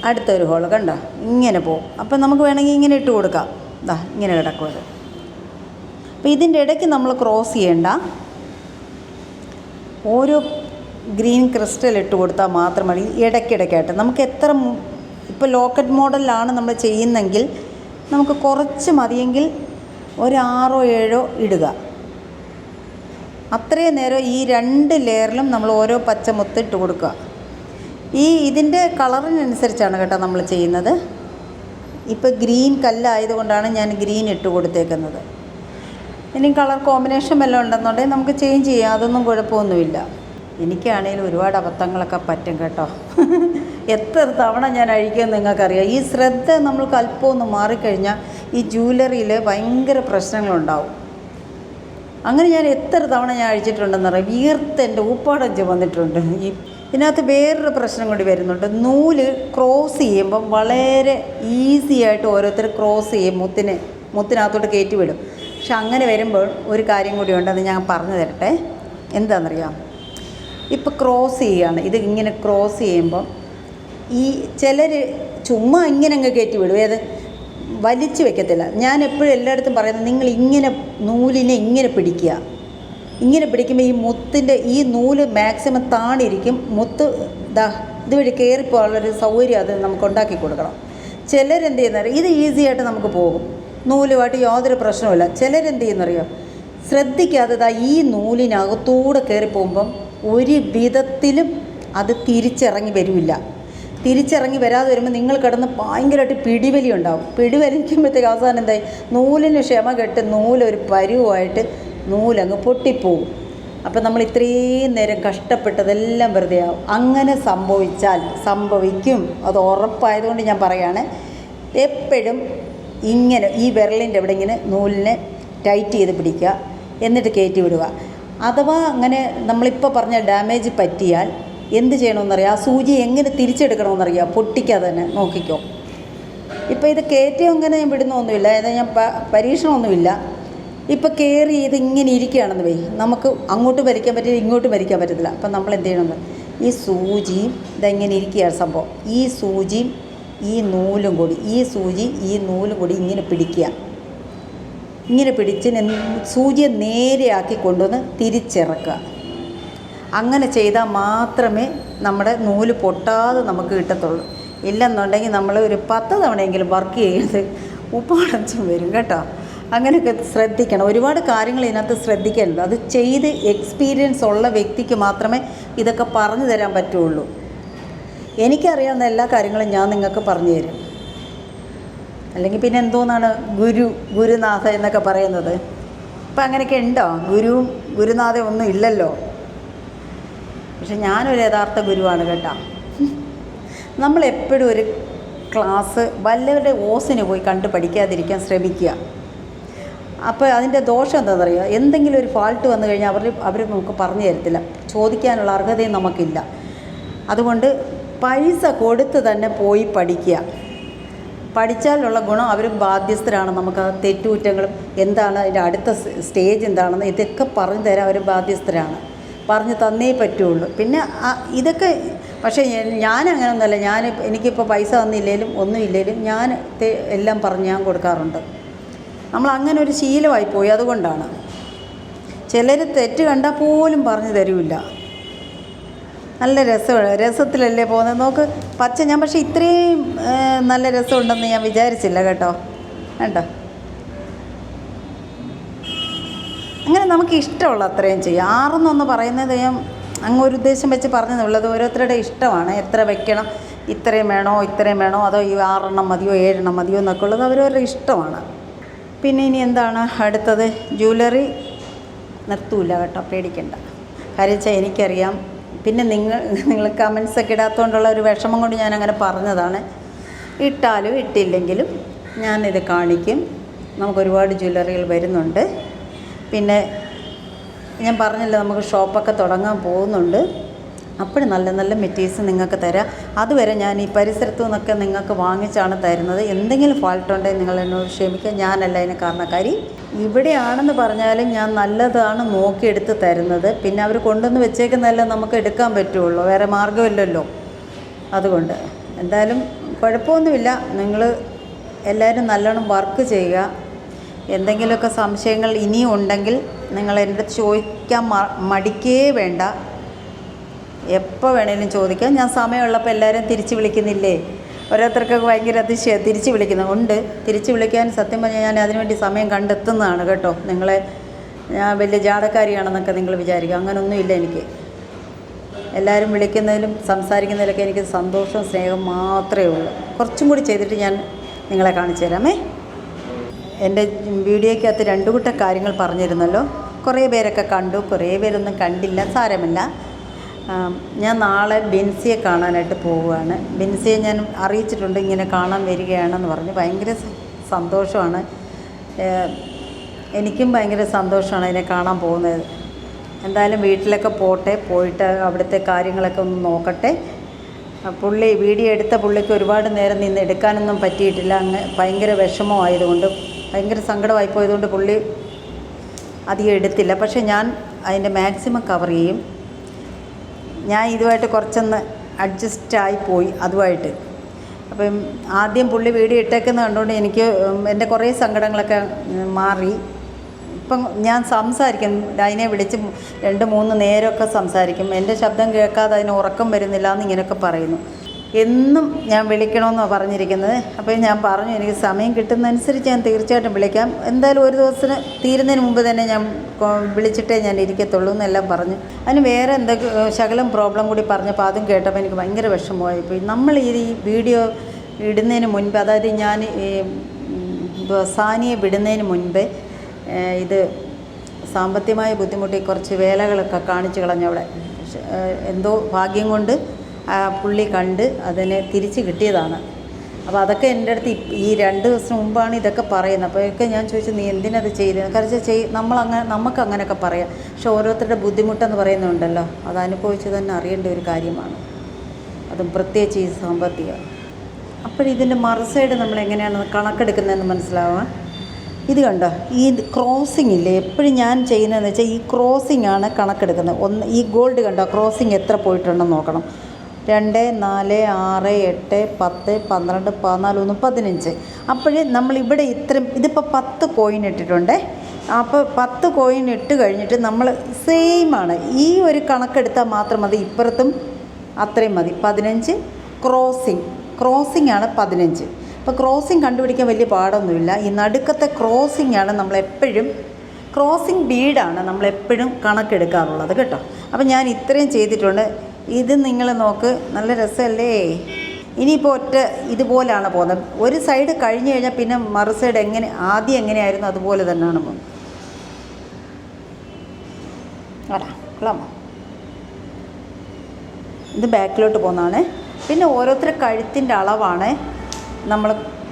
അടുത്തൊരു ഹോള്. കണ്ടോ, ഇങ്ങനെ പോകും. അപ്പം നമുക്ക് വേണമെങ്കിൽ ഇങ്ങനെ ഇട്ട് കൊടുക്കാം. ഇങ്ങനെ കിടക്കും അത്. അപ്പോൾ ഇതിൻ്റെ ഇടയ്ക്ക് നമ്മൾ ക്രോസ് ചെയ്യേണ്ട. ഓരോ ഗ്രീൻ ക്രിസ്റ്റൽ ഇട്ട് കൊടുത്താൽ മാത്രം മതി. ഇടയ്ക്കിടയ്ക്കായിട്ട് നമുക്ക് എത്ര, ഇപ്പോൾ ലോക്കറ്റ് മോഡലിലാണ് നമ്മൾ ചെയ്യുന്നെങ്കിൽ നമുക്ക് കുറച്ച് മതിയെങ്കിൽ ഒരു 6 or 7 ഇടുക. അത്രയും നേരം ഈ 2 ലെയറിലും നമ്മൾ ഓരോ പച്ചമുത്ത് ഇട്ട് കൊടുക്കുക. ഇതിൻ്റെ കളറിനനുസരിച്ചാണ് കേട്ടോ നമ്മൾ ചെയ്യുന്നത്. ഇപ്പോൾ ഗ്രീൻ കല്ലായതുകൊണ്ടാണ് ഞാൻ ഗ്രീൻ ഇട്ട് കൊടുത്തേക്കുന്നത്. ഇനി കളർ കോമ്പിനേഷൻ വല്ലതും ഉണ്ടെന്നുണ്ടെങ്കിൽ നമുക്ക് ചേഞ്ച് ചെയ്യാം, അതൊന്നും കുഴപ്പമൊന്നുമില്ല. എനിക്കാണെങ്കിലും ഒരുപാട് അബദ്ധങ്ങളൊക്കെ പറ്റും കേട്ടോ. എത്ര തവണ ഞാൻ അഴിക്കുമെന്ന് നിങ്ങൾക്കറിയാം. ഈ ശ്രദ്ധ നമ്മൾക്ക് അല്പമൊന്ന് മാറിക്കഴിഞ്ഞാൽ ഈ ജ്വല്ലറിയിൽ ഭയങ്കര പ്രശ്നങ്ങളുണ്ടാവും. അങ്ങനെ ഞാൻ എത്ര തവണ ഞാൻ അഴിച്ചിട്ടുണ്ടെന്നറിയാം. വീർത്ത് എൻ്റെ ഊപ്പാടഞ്ച് വന്നിട്ടുണ്ട്. ഇതിനകത്ത് വേറൊരു പ്രശ്നം കൂടി വരുന്നുണ്ട്. നൂല് ക്രോസ് ചെയ്യുമ്പം വളരെ ഈസി ആയിട്ട് ഓരോരുത്തർ ക്രോസ് ചെയ്യും, മുത്തിനകത്തോട്ട് കയറ്റി വിടും. പക്ഷെ അങ്ങനെ വരുമ്പോൾ ഒരു കാര്യം കൂടിയുണ്ട്, അത് ഞാൻ പറഞ്ഞു തരട്ടെ. എന്താണെന്നറിയാം, ഇപ്പോൾ ക്രോസ് ചെയ്യുകയാണ്, ഇത് ഇങ്ങനെ ക്രോസ് ചെയ്യുമ്പം ഈ ചിലർ ചുമ്മാ ഇങ്ങനെ അങ്ങ് കയറ്റി വിടും, ഏത് വലിച്ചു വെക്കത്തില്ല. ഞാൻ എപ്പോഴും എല്ലായിടത്തും പറയുന്നത്, നിങ്ങൾ ഇങ്ങനെ നൂലിനെ ഇങ്ങനെ പിടിക്കുക. ഇങ്ങനെ പിടിക്കുമ്പോൾ ഈ മുത്തിൻ്റെ ഈ നൂല് മാക്സിമം താണിരിക്കും. മുത്ത് ഇതുവഴി കയറിപ്പോകാനുള്ളൊരു സൗകര്യം അത് നമുക്ക് ഉണ്ടാക്കി കൊടുക്കണം. ചിലരെന്ത് ചെയ്യുന്നറിയാം, ഇത് ഈസി ആയിട്ട് നമുക്ക് പോകും, നൂലുമായിട്ട് യാതൊരു പ്രശ്നവുമില്ല. ചിലരെന്ത് ചെയ്യുന്നറിയാം, ശ്രദ്ധിക്കാതെ ഈ നൂലിനകത്തൂടെ കയറിപ്പോകുമ്പം ഒരു വിധത്തിലും അത് തിരിച്ചിറങ്ങി വരില്ല. തിരിച്ചിറങ്ങി വരാതെ വരുമ്പോൾ നിങ്ങൾ കിടന്ന് ഭയങ്കരമായിട്ട് പിടിവലി ഉണ്ടാവും. പിടിവലിക്കുമ്പോഴത്തേക്ക് അവസാനം എന്തായി, നൂലിന് ക്ഷമ കെട്ട് നൂലൊരു പരുവായിട്ട് നൂലങ്ങ് പൊട്ടിപ്പോവും. അപ്പം നമ്മൾ ഇത്രയും നേരം കഷ്ടപ്പെട്ടതെല്ലാം വെറുതെ ആവും. അങ്ങനെ സംഭവിക്കും, അത് ഉറപ്പായതുകൊണ്ട് ഞാൻ പറയുകയാണ്. എപ്പോഴും ഇങ്ങനെ ഈ വിരലിൻ്റെ ഇവിടെ ഇങ്ങനെ നൂലിനെ ടൈറ്റ് ചെയ്ത് പിടിക്കുക, എന്നിട്ട് കയറ്റി വിടുക. അഥവാ അങ്ങനെ നമ്മളിപ്പോൾ പറഞ്ഞ ഡാമേജ് പറ്റിയാൽ എന്ത് ചെയ്യണമെന്നറിയാം, ആ സൂചി എങ്ങനെ തിരിച്ചെടുക്കണമെന്നറിയാം, പൊട്ടിക്കാതെ തന്നെ നോക്കിക്കോ. ഇപ്പോൾ ഇത് കയറ്റി അങ്ങനെ ഞാൻ വിടുന്നൊന്നുമില്ല, അതായത് ഞാൻ പരീക്ഷണമൊന്നുമില്ല. ഇപ്പോൾ കയറി ഇത് ഇങ്ങനെ ഇരിക്കുകയാണെന്ന് വയ്യ, നമുക്ക് അങ്ങോട്ട് വലിക്കാൻ പറ്റില്ല, ഇങ്ങോട്ട് വലിക്കാൻ പറ്റത്തില്ല. അപ്പം നമ്മൾ എന്ത് ചെയ്യണമെന്ന്, ഈ സൂചിയും ഇതെങ്ങനെ ഇരിക്കുകയാണ് സംഭവം, ഈ സൂചിയും ഈ നൂലും കൂടി, ഈ സൂചി ഈ നൂലും കൂടി ഇങ്ങനെ പിടിക്കുക. ഇങ്ങനെ പിടിച്ച് സൂചിയെ നേരെയാക്കി കൊണ്ടുവന്ന് തിരിച്ചിറക്കുക. അങ്ങനെ ചെയ്താൽ മാത്രമേ നമ്മുടെ നൂല് പൊട്ടാതെ നമുക്ക് കിട്ടത്തുള്ളൂ. ഇല്ലെന്നുണ്ടെങ്കിൽ നമ്മൾ ഒരു 10 തവണയെങ്കിലും വർക്ക് ചെയ്ത് ഉപ്പാടച്ചും വരും കേട്ടോ. അങ്ങനെയൊക്കെ ശ്രദ്ധിക്കണം. ഒരുപാട് കാര്യങ്ങൾ ഇതിനകത്ത് ശ്രദ്ധിക്കാനുണ്ട്. അത് ചെയ്ത് എക്സ്പീരിയൻസ് ഉള്ള വ്യക്തിക്ക് മാത്രമേ ഇതൊക്കെ പറഞ്ഞു തരാൻ പറ്റുള്ളൂ. എനിക്കറിയാവുന്ന എല്ലാ കാര്യങ്ങളും ഞാൻ നിങ്ങൾക്ക് പറഞ്ഞു തരും. അല്ലെങ്കിൽ പിന്നെ എന്തോന്നാണ് ഗുരുനാഥ എന്നൊക്കെ പറയുന്നത്. ഇപ്പം അങ്ങനെയൊക്കെ ഉണ്ടോ? ഗുരുനാഥ ഒന്നും ഇല്ലല്ലോ. പക്ഷെ ഞാനൊരു യഥാർത്ഥ ഗുരുവാണ് കേട്ടോ. നമ്മളെപ്പോഴും ഒരു ക്ലാസ് വല്ലവരുടെ ഓസിന് പോയി കണ്ട് പഠിക്കാതിരിക്കാൻ ശ്രമിക്കുക. അപ്പോൾ അതിൻ്റെ ദോഷം എന്താണെന്നറിയുക, എന്തെങ്കിലും ഒരു ഫാൾട്ട് വന്നു കഴിഞ്ഞാൽ അവർ നമുക്ക് പറഞ്ഞു തരത്തില്ല, ചോദിക്കാനുള്ള അർഹതയും നമുക്കില്ല. അതുകൊണ്ട് പൈസ കൊടുത്ത് തന്നെ പോയി പഠിക്കുക. പഠിച്ചാലുള്ള ഗുണം അവർ ബാധ്യസ്ഥരാണ്. നമുക്ക് ആ തെറ്റുകുറ്റങ്ങളും എന്താണ് അതിൻ്റെ അടുത്ത സ്റ്റേജ് എന്താണെന്ന് ഇതൊക്കെ പറഞ്ഞു തരാൻ അവർ ബാധ്യസ്ഥരാണ്. പറഞ്ഞു തന്നേ പറ്റുള്ളൂ. പിന്നെ ഇതൊക്കെ പക്ഷേ ഞാനങ്ങനെയൊന്നുമല്ല. എനിക്കിപ്പോൾ പൈസ തന്നില്ലെങ്കിലും ഒന്നുമില്ലെങ്കിലും ഞാൻ എല്ലാം പറഞ്ഞ് ഞാൻ കൊടുക്കാറുണ്ട്. നമ്മൾ അങ്ങനെ ഒരു ശീലമായിപ്പോയി, അതുകൊണ്ടാണ്. ചിലർ തെറ്റ് കണ്ടാൽ പോലും പറഞ്ഞു തരില്ല. നല്ല രസത്തിലല്ലേ പോകുന്നത്. നോക്ക് ഞാൻ പക്ഷേ ഇത്രയും നല്ല രസമുണ്ടെന്ന് ഞാൻ വിചാരിച്ചില്ല കേട്ടോ. അങ്ങനെ നമുക്ക് ഇഷ്ടമുള്ള അത്രയും ചെയ്യാം. 6 പറയുന്നത് ഞാൻ അങ്ങ് ഒരു ഉദ്ദേശം വെച്ച് പറഞ്ഞതുള്ളത് ഓരോരുത്തരുടെ ഇഷ്ടമാണ്. എത്ര വെക്കണം, ഇത്രയും വേണോ അതോ ഈ 6 മതിയോ 7 മതിയോ എന്നൊക്കെ ഉള്ളത് അവരവരുടെ ഇഷ്ടമാണ്. പിന്നെ ഇനി എന്താണ് അടുത്തത്? നിർത്തൂല കേട്ടോ, പേടിക്കണ്ട. കാര്യം വെച്ചാൽ എനിക്കറിയാം. പിന്നെ നിങ്ങൾ കമൻസൊക്കെ ഇടാത്തതുകൊണ്ടുള്ള ഒരു വിഷമം കൊണ്ട് ഞാൻ അങ്ങനെ പറഞ്ഞതാണ്. ഇട്ടാലും ഇട്ടില്ലെങ്കിലും ഞാനിത് കാണിക്കും. നമുക്കൊരുപാട് ജ്വല്ലറികൾ വരുന്നുണ്ട്. പിന്നെ ഞാൻ പറഞ്ഞല്ലോ, നമുക്ക് ഷോപ്പൊക്കെ തുടങ്ങാൻ പോകുന്നുണ്ട്. അപ്പോഴും നല്ല നല്ല മെറ്റീരിയൽസ് നിങ്ങൾക്ക് തരാം. അതുവരെ ഞാൻ ഈ പരിസരത്തു നിന്നൊക്കെ നിങ്ങൾക്ക് വാങ്ങിച്ചാണ് തരുന്നത്. എന്തെങ്കിലും ഫാൾട്ട് ഉണ്ടെങ്കിൽ നിങ്ങൾ എന്നോട് ക്ഷമിക്കുക, ഞാനല്ല അതിന് കാരണക്കാരി. ഇവിടെയാണെന്ന് പറഞ്ഞാലും ഞാൻ നല്ലതാണ് നോക്കിയെടുത്ത് തരുന്നത്. പിന്നെ അവർ കൊണ്ടുവന്ന് വെച്ചേക്കുന്നതല്ല നമുക്ക് എടുക്കാൻ പറ്റുള്ളൂ, വേറെ മാർഗ്ഗമില്ലല്ലോ. അതുകൊണ്ട് എന്തായാലും കുഴപ്പമൊന്നുമില്ല. നിങ്ങൾ എല്ലാവരും നല്ലോണം വർക്ക് ചെയ്യുക. എന്തെങ്കിലുമൊക്കെ സംശയങ്ങൾ ഇനിയും ഉണ്ടെങ്കിൽ നിങ്ങൾ എൻ്റെ അടുത്ത് ചോദിക്കാൻ മടിക്കേ വേണ്ട. എപ്പോൾ വേണേലും ചോദിക്കാം. ഞാൻ സമയമുള്ളപ്പോൾ എല്ലാവരും തിരിച്ച് വിളിക്കുന്നില്ലേ? ഓരോരുത്തർക്കൊക്കെ ഭയങ്കര അതിശയം തിരിച്ച് വിളിക്കുന്നുണ്ട്. തിരിച്ച് വിളിക്കാൻ സത്യം പറഞ്ഞാൽ ഞാൻ അതിനുവേണ്ടി സമയം കണ്ടെത്തുന്നതാണ് കേട്ടോ. നിങ്ങളെ ഞാൻ വലിയ ജാടക്കാരിയാണെന്നൊക്കെ നിങ്ങൾ വിചാരിക്കുക. അങ്ങനെയൊന്നുമില്ല. എനിക്ക് എല്ലാവരും വിളിക്കുന്നതിലും സംസാരിക്കുന്നതിലൊക്കെ എനിക്ക് സന്തോഷവും സ്നേഹവും മാത്രമേ ഉള്ളൂ. കുറച്ചും കൂടി ചെയ്തിട്ട് ഞാൻ നിങ്ങളെ കാണിച്ചു തരാമേ. എൻ്റെ വീഡിയോയ്ക്കകത്ത് 2 കൂട്ടം കാര്യങ്ങൾ പറഞ്ഞിരുന്നല്ലോ. കുറേ പേരൊക്കെ കണ്ടു, കുറേ പേരൊന്നും കണ്ടില്ല. സാരമില്ല. ഞാൻ നാളെ ബിൻസിയെ കാണാനായിട്ട് പോവുകയാണ്. ബിൻസിയെ ഞാൻ അറിയിച്ചിട്ടുണ്ട്, ഇങ്ങനെ കാണാൻ വരികയാണെന്ന് പറഞ്ഞ്. ഭയങ്കര സന്തോഷമാണ്. എനിക്കും ഭയങ്കര സന്തോഷമാണ് അതിനെ കാണാൻ പോകുന്നത്. എന്തായാലും വീട്ടിലൊക്കെ പോയിട്ട് അവിടുത്തെ കാര്യങ്ങളൊക്കെ ഒന്ന് നോക്കട്ടെ. വീഡിയോ എടുത്ത പുള്ളിക്ക് ഒരുപാട് നേരം നിന്ന് എടുക്കാനൊന്നും പറ്റിയിട്ടില്ല. ഭയങ്കര വിഷമമായതുകൊണ്ട്, ഭയങ്കര സങ്കടമായിപ്പോയതുകൊണ്ട് പുള്ളി അധികം എടുത്തില്ല. പക്ഷേ ഞാൻ അതിൻ്റെ മാക്സിമം കവർ ചെയ്യും. ഞാൻ ഇതുമായിട്ട് കുറച്ചൊന്ന് അഡ്ജസ്റ്റായിപ്പോയി അതുമായിട്ട്. അപ്പം ആദ്യം പുള്ളി വീഡിയോ ഇട്ടേക്കുന്നത് കണ്ടുകൊണ്ട് എനിക്ക് എൻ്റെ കുറേ സങ്കടങ്ങളൊക്കെ മാറി. ഇപ്പം ഞാൻ സംസാരിക്കും, അതിനെ വിളിച്ച് 2-3 നേരമൊക്കെ സംസാരിക്കും. എൻ്റെ ശബ്ദം കേൾക്കാതെ അതിന് ഉറക്കം വരുന്നില്ല എന്ന് ഇങ്ങനെയൊക്കെ പറയുന്നു. എന്നും ഞാൻ വിളിക്കണമെന്നാണ് പറഞ്ഞിരിക്കുന്നത്. അപ്പോൾ ഞാൻ പറഞ്ഞു, എനിക്ക് സമയം കിട്ടുന്നതനുസരിച്ച് ഞാൻ തീർച്ചയായിട്ടും വിളിക്കാം. എന്തായാലും ഒരു ദിവസത്തിന് തീരുന്നതിന് മുമ്പ് തന്നെ ഞാൻ വിളിച്ചിട്ടേ ഞാൻ ഇരിക്കത്തുള്ളൂ എന്നെല്ലാം പറഞ്ഞു. അതിന് വേറെ എന്തൊക്കെ ശകലം പ്രോബ്ലം കൂടി പറഞ്ഞപ്പോൾ അതും കേട്ടപ്പോൾ എനിക്ക് ഭയങ്കര വിഷമമായിപ്പോയി. നമ്മൾ ഈ വീഡിയോ ഇടുന്നതിന് മുൻപ്, അതായത് ഞാൻ സാനിയെ വിടുന്നതിന് മുൻപ് ഇത് സാമ്പത്തികമായ ബുദ്ധിമുട്ടി കുറച്ച് വേലകളൊക്കെ കാണിച്ചു കളഞ്ഞവിടെ. എന്തോ ഭാഗ്യം കൊണ്ട് പുള്ളി കണ്ട് അതിനെ തിരിച്ച് കിട്ടിയതാണ്. അപ്പോൾ അതൊക്കെ എൻ്റെ അടുത്ത് ഈ 2 ദിവസം മുമ്പാണ് ഇതൊക്കെ പറയുന്നത്. അപ്പോഴൊക്കെ ഞാൻ ചോദിച്ചു, നീ എന്തിനത് ചെയ്തത്? കാരണം നമുക്ക് അങ്ങനെയൊക്കെ പറയാം. പക്ഷെ ഓരോരുത്തരുടെ ബുദ്ധിമുട്ടെന്ന് പറയുന്നുണ്ടല്ലോ, അത് അനുഭവിച്ച് തന്നെ അറിയേണ്ട ഒരു കാര്യമാണ്. അതും പ്രത്യേകിച്ച് ഈ സാമ്പത്തിക. അപ്പോഴിതിൻ്റെ മറുസൈഡ് നമ്മൾ എങ്ങനെയാണ് കണക്കെടുക്കുന്നതെന്ന് മനസ്സിലാവുക. ഇത് കണ്ടോ, ഈ ക്രോസിംഗ് ഇല്ലേ, എപ്പോഴും ഞാൻ ചെയ്യുന്നതെന്ന് വെച്ചാൽ ഈ ക്രോസിംഗ് ആണ് കണക്കെടുക്കുന്നത്. ഈ ഗോൾഡ് കണ്ടോ, ക്രോസിംഗ് എത്ര പോയിട്ടുണ്ടെന്ന് നോക്കണം. 2, 4, 6, 8, 10, 12, 14, 15. അപ്പോഴേ നമ്മളിവിടെ ഇതിപ്പോൾ 10 കോയിൻ ഇട്ടിട്ടുണ്ട്. അപ്പോൾ 10 കോയിൻ ഇട്ട് കഴിഞ്ഞിട്ട് നമ്മൾ സെയിമാണ്. ഈ ഒരു കണക്കെടുത്താൽ മാത്രം മതി. ഇപ്പുറത്തും അത്രയും മതി. 15 ക്രോസിംഗ് ആണ് 15. അപ്പോൾ ക്രോസിംഗ് കണ്ടുപിടിക്കാൻ വലിയ പാടൊന്നുമില്ല. ഈ നടുക്കത്തെ ക്രോസിംഗ് ആണ് നമ്മളെപ്പോഴും, ക്രോസിംഗ് ബീഡാണ് നമ്മളെപ്പോഴും കണക്കെടുക്കാറുള്ളത് കേട്ടോ. അപ്പോൾ ഞാൻ ഇത്രയും ചെയ്തിട്ടുണ്ട്. ഇത് നിങ്ങൾ നോക്ക്, നല്ല രസമല്ലേ? ഇനിയിപ്പോൾ ഇതുപോലെയാണ് പോകുന്നത്. ഒരു സൈഡ് കഴിഞ്ഞ് കഴിഞ്ഞാൽ പിന്നെ മറു സൈഡ് ആദ്യം എങ്ങനെയായിരുന്നു അതുപോലെ തന്നെയാണ് പോകുന്നത്. കൊള്ളാമോ? ഇത് ബാക്കിലോട്ട് പോകുന്നതാണ്. പിന്നെ ഓരോരുത്തരുടെ കഴുത്തിൻ്റെ അളവാണ് നമ്മൾ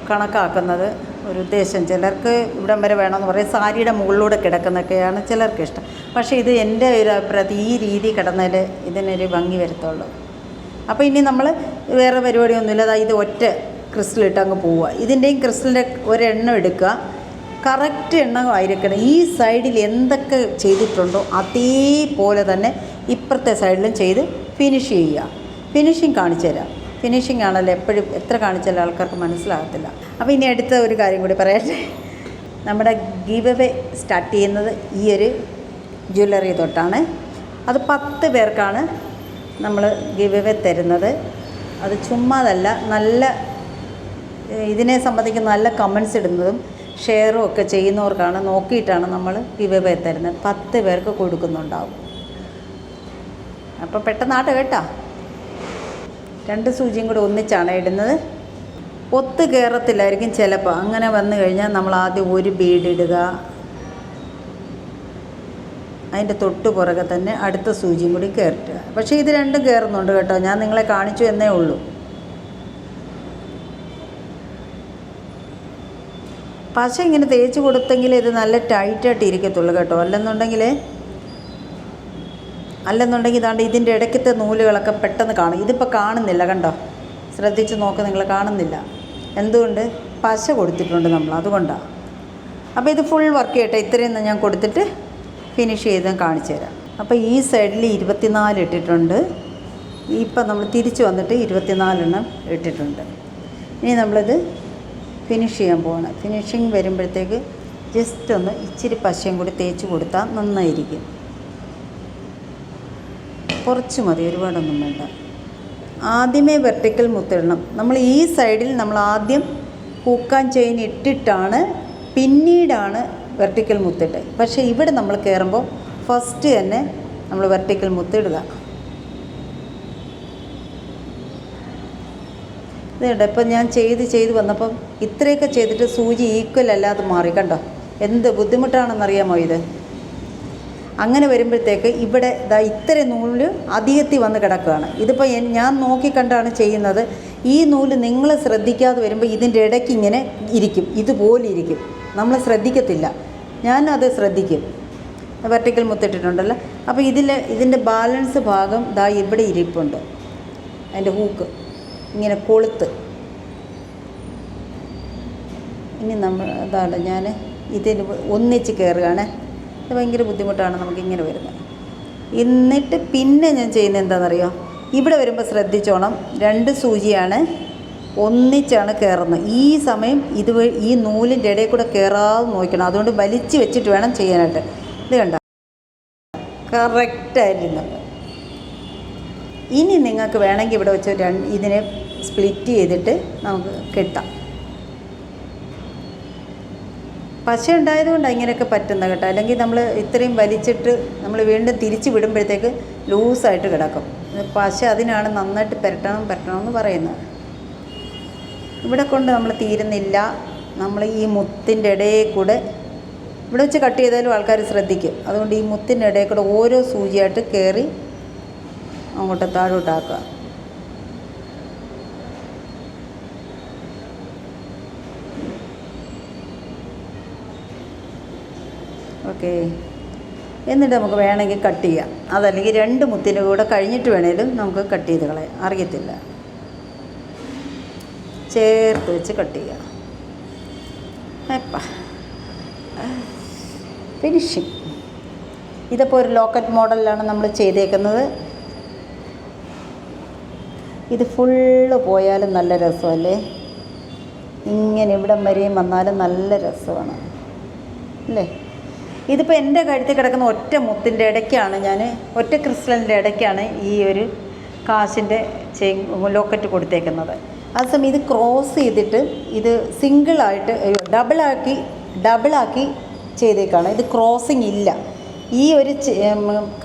കണക്കാക്കുന്നത്. ഒരു ഉദ്ദേശം, ചിലർക്ക് ഇവിടം വരെ വേണമെന്ന് പറയും. സാരിയുടെ മുകളിലൂടെ കിടക്കുന്നൊക്കെയാണ് ചിലർക്ക് ഇഷ്ടം. പക്ഷേ ഇത് എൻ്റെ ഒരു അഭിപ്രായത്തിൽ ഈ രീതി കിടന്നാൽ ഇതിനൊരു ഭംഗി വരത്തുള്ളൂ. അപ്പോൾ ഇനി നമ്മൾ വേറെ പരിപാടിയൊന്നുമില്ല. അതായത് ഇത് ഒറ്റ ക്രിസ്റ്റലിട്ട് അങ്ങ് പോവുക. ഇതിൻ്റെയും ക്രിസ്റ്റലിൻ്റെ ഒരെണ്ണം എടുക്കുക. കറക്റ്റ് എണ്ണം ആയിരിക്കണം. ഈ സൈഡിൽ എന്തൊക്കെ ചെയ്തിട്ടുണ്ടോ അതേപോലെ തന്നെ ഇപ്പുറത്തെ സൈഡിലും ചെയ്ത് ഫിനിഷ് ചെയ്യുക. ഫിനിഷിങ് കാണിച്ചു തരാം. ഫിനിഷിംഗ് ആണല്ലോ എപ്പോഴും, എത്ര കാണിച്ചാലും ആൾക്കാർക്ക് മനസ്സിലാകത്തില്ല. അപ്പോൾ ഇനി അടുത്ത ഒരു കാര്യം കൂടി പറയട്ടെ. നമ്മുടെ ഗിവ് അവേ സ്റ്റാർട്ട് ചെയ്യുന്നത് ഈ ഒരു ജ്വല്ലറി തൊട്ടാണ്. അത് 10 പേർക്കാണ് നമ്മൾ ഗിവ് അവേ തരുന്നത്. അത് ചുമ്മാതല്ല, നല്ല ഇതിനെ സംബന്ധിക്കുന്ന നല്ല കമൻസ് ഇടുന്നതും ഷെയറും ഒക്കെ ചെയ്യുന്നവർക്കാണ് നോക്കിയിട്ടാണ് നമ്മൾ ഗിവ് അവേ തരുന്നത്. 10 പേർക്ക് കൊടുക്കുന്നുണ്ടാവും. അപ്പോൾ പെട്ടെന്നാട്ട് കേട്ടോ. 2 സൂചിയും കൂടെ ഒന്നിച്ചാണ് ഇടുന്നത്. ഒത്തു കയറത്തില്ലായിരിക്കും ചിലപ്പോൾ. അങ്ങനെ വന്നു കഴിഞ്ഞാൽ നമ്മൾ ആദ്യം ഒരു ബീഡ് ഇടുക, അതിൻ്റെ തൊട്ട് പുറകെ തന്നെ അടുത്ത സൂചിയും കൂടി കയറ്റുക. പക്ഷേ ഇത് രണ്ടും കയറുന്നുണ്ട് കേട്ടോ, ഞാൻ നിങ്ങളെ കാണിച്ചു എന്നേ ഉള്ളൂ. പശ ഇങ്ങനെ തേച്ച് കൊടുത്തെങ്കിൽ ഇത് നല്ല ടൈറ്റായിട്ട് ഇരിക്കത്തുള്ളൂ കേട്ടോ. അല്ലെന്നുണ്ടെങ്കിൽ ഇതാണ്ട് ഇതിൻ്റെ ഇടയ്ക്കത്തെ നൂലുകളൊക്കെ പെട്ടെന്ന് കാണും. ഇതിപ്പോൾ കാണുന്നില്ല കണ്ടോ, ശ്രദ്ധിച്ച് നോക്ക്, നിങ്ങൾ കാണുന്നില്ല. എന്തുകൊണ്ട്? പശ കൊടുത്തിട്ടുണ്ട് നമ്മൾ, അതുകൊണ്ടാണ്. അപ്പോൾ ഇത് ഫുൾ വർക്ക് ചെയ്യട്ടെ. ഇത്രയും ഞാൻ കൊടുത്തിട്ട് ഫിനിഷ് ചെയ്ത് കാണിച്ചു തരാം. അപ്പോൾ ഈ സൈഡിൽ 24 ഇട്ടിട്ടുണ്ട്. ഇപ്പം നമ്മൾ തിരിച്ച് വന്നിട്ട് 24 എണ്ണം ഇട്ടിട്ടുണ്ട്. ഇനി നമ്മളിത് ഫിനിഷ് ചെയ്യാൻ പോവാണ്. ഫിനിഷിങ് വരുമ്പോഴത്തേക്ക് ജസ്റ്റ് ഒന്ന് ഇച്ചിരി പശയും കൂടി തേച്ച് കൊടുത്താൽ നന്നായിരിക്കും. കുറച്ച് മതി, ഒരുപാടൊന്നും വേണ്ട. ആദ്യമേ വെർട്ടിക്കൽ മുത്തിടണം. നമ്മൾ ഈ സൈഡിൽ നമ്മൾ ആദ്യം ഹൂക്ക് ആൻഡ് ചെയിൻ ഇട്ടിട്ടാണ് പിന്നീടാണ് വെർട്ടിക്കൽ മുത്തിട്ട്. പക്ഷേ ഇവിടെ നമ്മൾ കയറുമ്പോൾ ഫസ്റ്റ് തന്നെ നമ്മൾ വെർട്ടിക്കൽ മുത്തിടുക. ഇതുണ്ട്. ഇപ്പം ഞാൻ ചെയ്ത് വന്നപ്പം ഇത്രയൊക്കെ ചെയ്തിട്ട് സൂചി ഈക്വൽ അല്ലാതെ മാറി. കണ്ടോ എന്ത് ബുദ്ധിമുട്ടാണെന്നറിയാമോ ഇത്? അങ്ങനെ വരുമ്പോഴത്തേക്ക് ഇവിടെ ഇത്ര നൂല് അധികത്തിൽ വന്ന് കിടക്കുകയാണ്. ഇതിപ്പോൾ ഞാൻ നോക്കിക്കണ്ടാണ് ചെയ്യുന്നത്. ഈ നൂല് നിങ്ങൾ ശ്രദ്ധിക്കാതെ വരുമ്പോൾ ഇതിൻ്റെ ഇടയ്ക്ക് ഇങ്ങനെ ഇരിക്കും, ഇതുപോലെ ഇരിക്കും. നമ്മൾ ശ്രദ്ധിക്കത്തില്ല, ഞാനത് ശ്രദ്ധിക്കും. വെർട്ടിക്കൽ മുത്തിട്ടിട്ടുണ്ടല്ലോ. അപ്പോൾ ഇതിൻ്റെ ബാലൻസ് ഭാഗം ഇവിടെ ഇരിപ്പുണ്ട്. അതിൻ്റെ ഹൂക്ക് ഇങ്ങനെ കൊളുത്ത്. ഇനി നമ്മൾ ഞാൻ ഇതിന് ഒന്നിച്ച് കയറുകയാണ്. ഇത് ഭയങ്കര ബുദ്ധിമുട്ടാണ് നമുക്കിങ്ങനെ വരുന്നത്. എന്നിട്ട് പിന്നെ ഞാൻ ചെയ്യുന്നത് എന്താണെന്നറിയോ? ഇവിടെ വരുമ്പോൾ ശ്രദ്ധിച്ചോണം, 2 സൂചിയാണ് ഒന്നിച്ചാണ് കയറുന്നത്. ഈ സമയം ഈ നൂലിൻ്റെ ഇടയിൽ കൂടെ കയറാതെ നോക്കണം. അതുകൊണ്ട് വലിച്ച് വെച്ചിട്ട് വേണം ചെയ്യാനായിട്ട്. ഇത് കണ്ട കറക്റ്റായിരുന്നുണ്ട്. ഇനി നിങ്ങൾക്ക് വേണമെങ്കിൽ ഇവിടെ വെച്ച് ഇതിനെ സ്പ്ലിറ്റ് ചെയ്തിട്ട് നമുക്ക് കെട്ടാം. പശ ഉണ്ടായതുകൊണ്ടാണ് ഇങ്ങനെയൊക്കെ പറ്റുന്നത് കേട്ടോ. അല്ലെങ്കിൽ നമ്മൾ ഇത്രയും വലിച്ചിട്ട് നമ്മൾ വീണ്ടും തിരിച്ച് വിടുമ്പോഴത്തേക്ക് ലൂസായിട്ട് കിടക്കും. പശ അതിനാണ് നന്നായിട്ട് പുരട്ടണം എന്ന് പറയുന്നത്. ഇവിടെ കൊണ്ട് നമ്മൾ തീരുന്നില്ല. നമ്മൾ ഈ മുത്തിൻ്റെ ഇടയിൽ കൂടെ ഇവിടെ വെച്ച് കട്ട് ചെയ്താലും ആൾക്കാർ ശ്രദ്ധിക്കും. അതുകൊണ്ട് ഈ മുത്തിൻ്റെ ഇടയിൽ കൂടെ ഓരോ സൂചിയായിട്ട് കയറി അങ്ങോട്ട് താഴോട്ടാക്കുക. ഓക്കെ. എന്നിട്ട് നമുക്ക് വേണമെങ്കിൽ കട്ട് ചെയ്യാം. അതല്ലെങ്കിൽ 2 മുത്തിൻ്റെ കൂടെ കഴിഞ്ഞിട്ട് വേണേലും നമുക്ക് കട്ട് ചെയ്ത് കളയാം, അറിയത്തില്ല. ചേർത്ത് വെച്ച് കട്ട് ചെയ്യാം. ഫിനിഷിങ്. ഇതിപ്പോൾ ഒരു ലോക്കറ്റ് മോഡലിലാണ് നമ്മൾ ചെയ്തേക്കുന്നത്. ഇത് ഫുള്ള് പോയാലും നല്ല രസമല്ലേ? ഇങ്ങനെ ഇവിടം വരെയും വന്നാലും നല്ല രസമാണ് അല്ലേ? ഇതിപ്പോൾ എൻ്റെ കഴുത്തിൽ കിടക്കുന്ന ഒറ്റ മുത്തിൻ്റെ ഇടയ്ക്കാണ് ഒറ്റ ക്രിസ്റ്റലിൻ്റെ ഇടയ്ക്കാണ് ഈ ഒരു കാശിൻ്റെ ലോക്കറ്റ് കൊടുത്തേക്കുന്നത്. അതേസമയം ഇത് ക്രോസ് ചെയ്തിട്ട് ഇത് സിംഗിളായിട്ട് ഡബിളാക്കി ചെയ്തേക്കാണ്. ഇത് ക്രോസിങ് ഇല്ല. ഈ ഒരു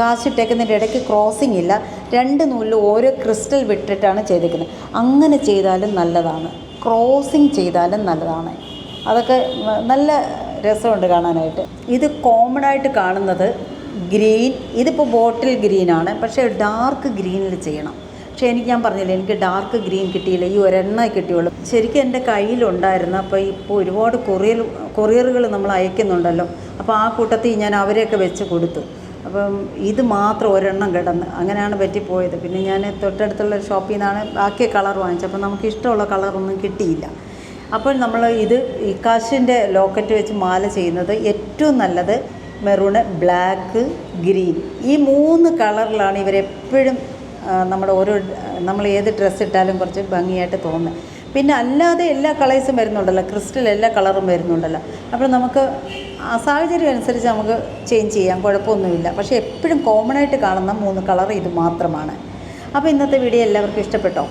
കാശിട്ടേക്കുന്നതിൻ്റെ ഇടയ്ക്ക് ക്രോസിങ് ഇല്ല. 2 നൂലിൽ ഓരോ ക്രിസ്റ്റൽ വിട്ടിട്ടാണ് ചെയ്തേക്കുന്നത്. അങ്ങനെ ചെയ്താലും നല്ലതാണ്, ക്രോസിങ് ചെയ്താലും നല്ലതാണ്. അതൊക്കെ നല്ല രസമുണ്ട് കാണാനായിട്ട്. ഇത് കോമൺ ആയിട്ട് കാണുന്നത് ഗ്രീൻ. ഇതിപ്പോൾ ബോട്ടിൽ ഗ്രീനാണ്, പക്ഷേ ഡാർക്ക് ഗ്രീനിൽ ചെയ്യണം. പക്ഷേ ഞാൻ പറഞ്ഞില്ല, എനിക്ക് ഡാർക്ക് ഗ്രീൻ കിട്ടിയില്ല, ഈ ഒരെണ്ണേ കിട്ടിയുള്ളൂ. ശരിക്കും എൻ്റെ കയ്യിലുണ്ടായിരുന്നു. അപ്പോൾ ഇപ്പോൾ ഒരുപാട് കൊറിയറുകൾ നമ്മൾ അയക്കുന്നുണ്ടല്ലോ. അപ്പോൾ ആ കൂട്ടത്തിൽ ഞാൻ അവരെയൊക്കെ വെച്ച് കൊടുത്തു. അപ്പം ഇത് മാത്രം ഒരെണ്ണം കിടന്ന്, അങ്ങനെയാണ് പറ്റിപ്പോയത്. പിന്നെ ഞാൻ തൊട്ടടുത്തുള്ള ഷോപ്പിൽ നിന്നാണ് ബാക്കി കളർ വാങ്ങിച്ചത്. അപ്പോൾ നമുക്ക് ഇഷ്ടമുള്ള കളറൊന്നും കിട്ടിയില്ല. അപ്പോൾ നമ്മൾ ഈ കാശിൻ്റെ ലോക്കറ്റ് വെച്ച് മാല ചെയ്യുന്നത് ഏറ്റവും നല്ലത് മെറൂണ്, ബ്ലാക്ക്, ഗ്രീൻ. ഈ 3 കളറിലാണ് ഇവരെപ്പോഴും നമ്മൾ ഏത് ഡ്രസ്സ് ഇട്ടാലും കുറച്ച് ഭംഗിയായിട്ട് തോന്നുന്നത്. പിന്നെ അല്ലാതെ എല്ലാ കളേഴ്സും വരുന്നുണ്ടല്ലോ, ക്രിസ്റ്റൽ എല്ലാ കളറും വരുന്നുണ്ടല്ലോ. അപ്പോൾ നമുക്ക് ആ സാഹചര്യം അനുസരിച്ച് നമുക്ക് ചേഞ്ച് ചെയ്യാം, കുഴപ്പമൊന്നുമില്ല. പക്ഷേ എപ്പോഴും കോമൺ ആയിട്ട് കാണുന്ന 3 കളർ ഇത് മാത്രമാണ്. അപ്പോൾ ഇന്നത്തെ വീഡിയോ എല്ലാവർക്കും ഇഷ്ടപ്പെട്ടോ?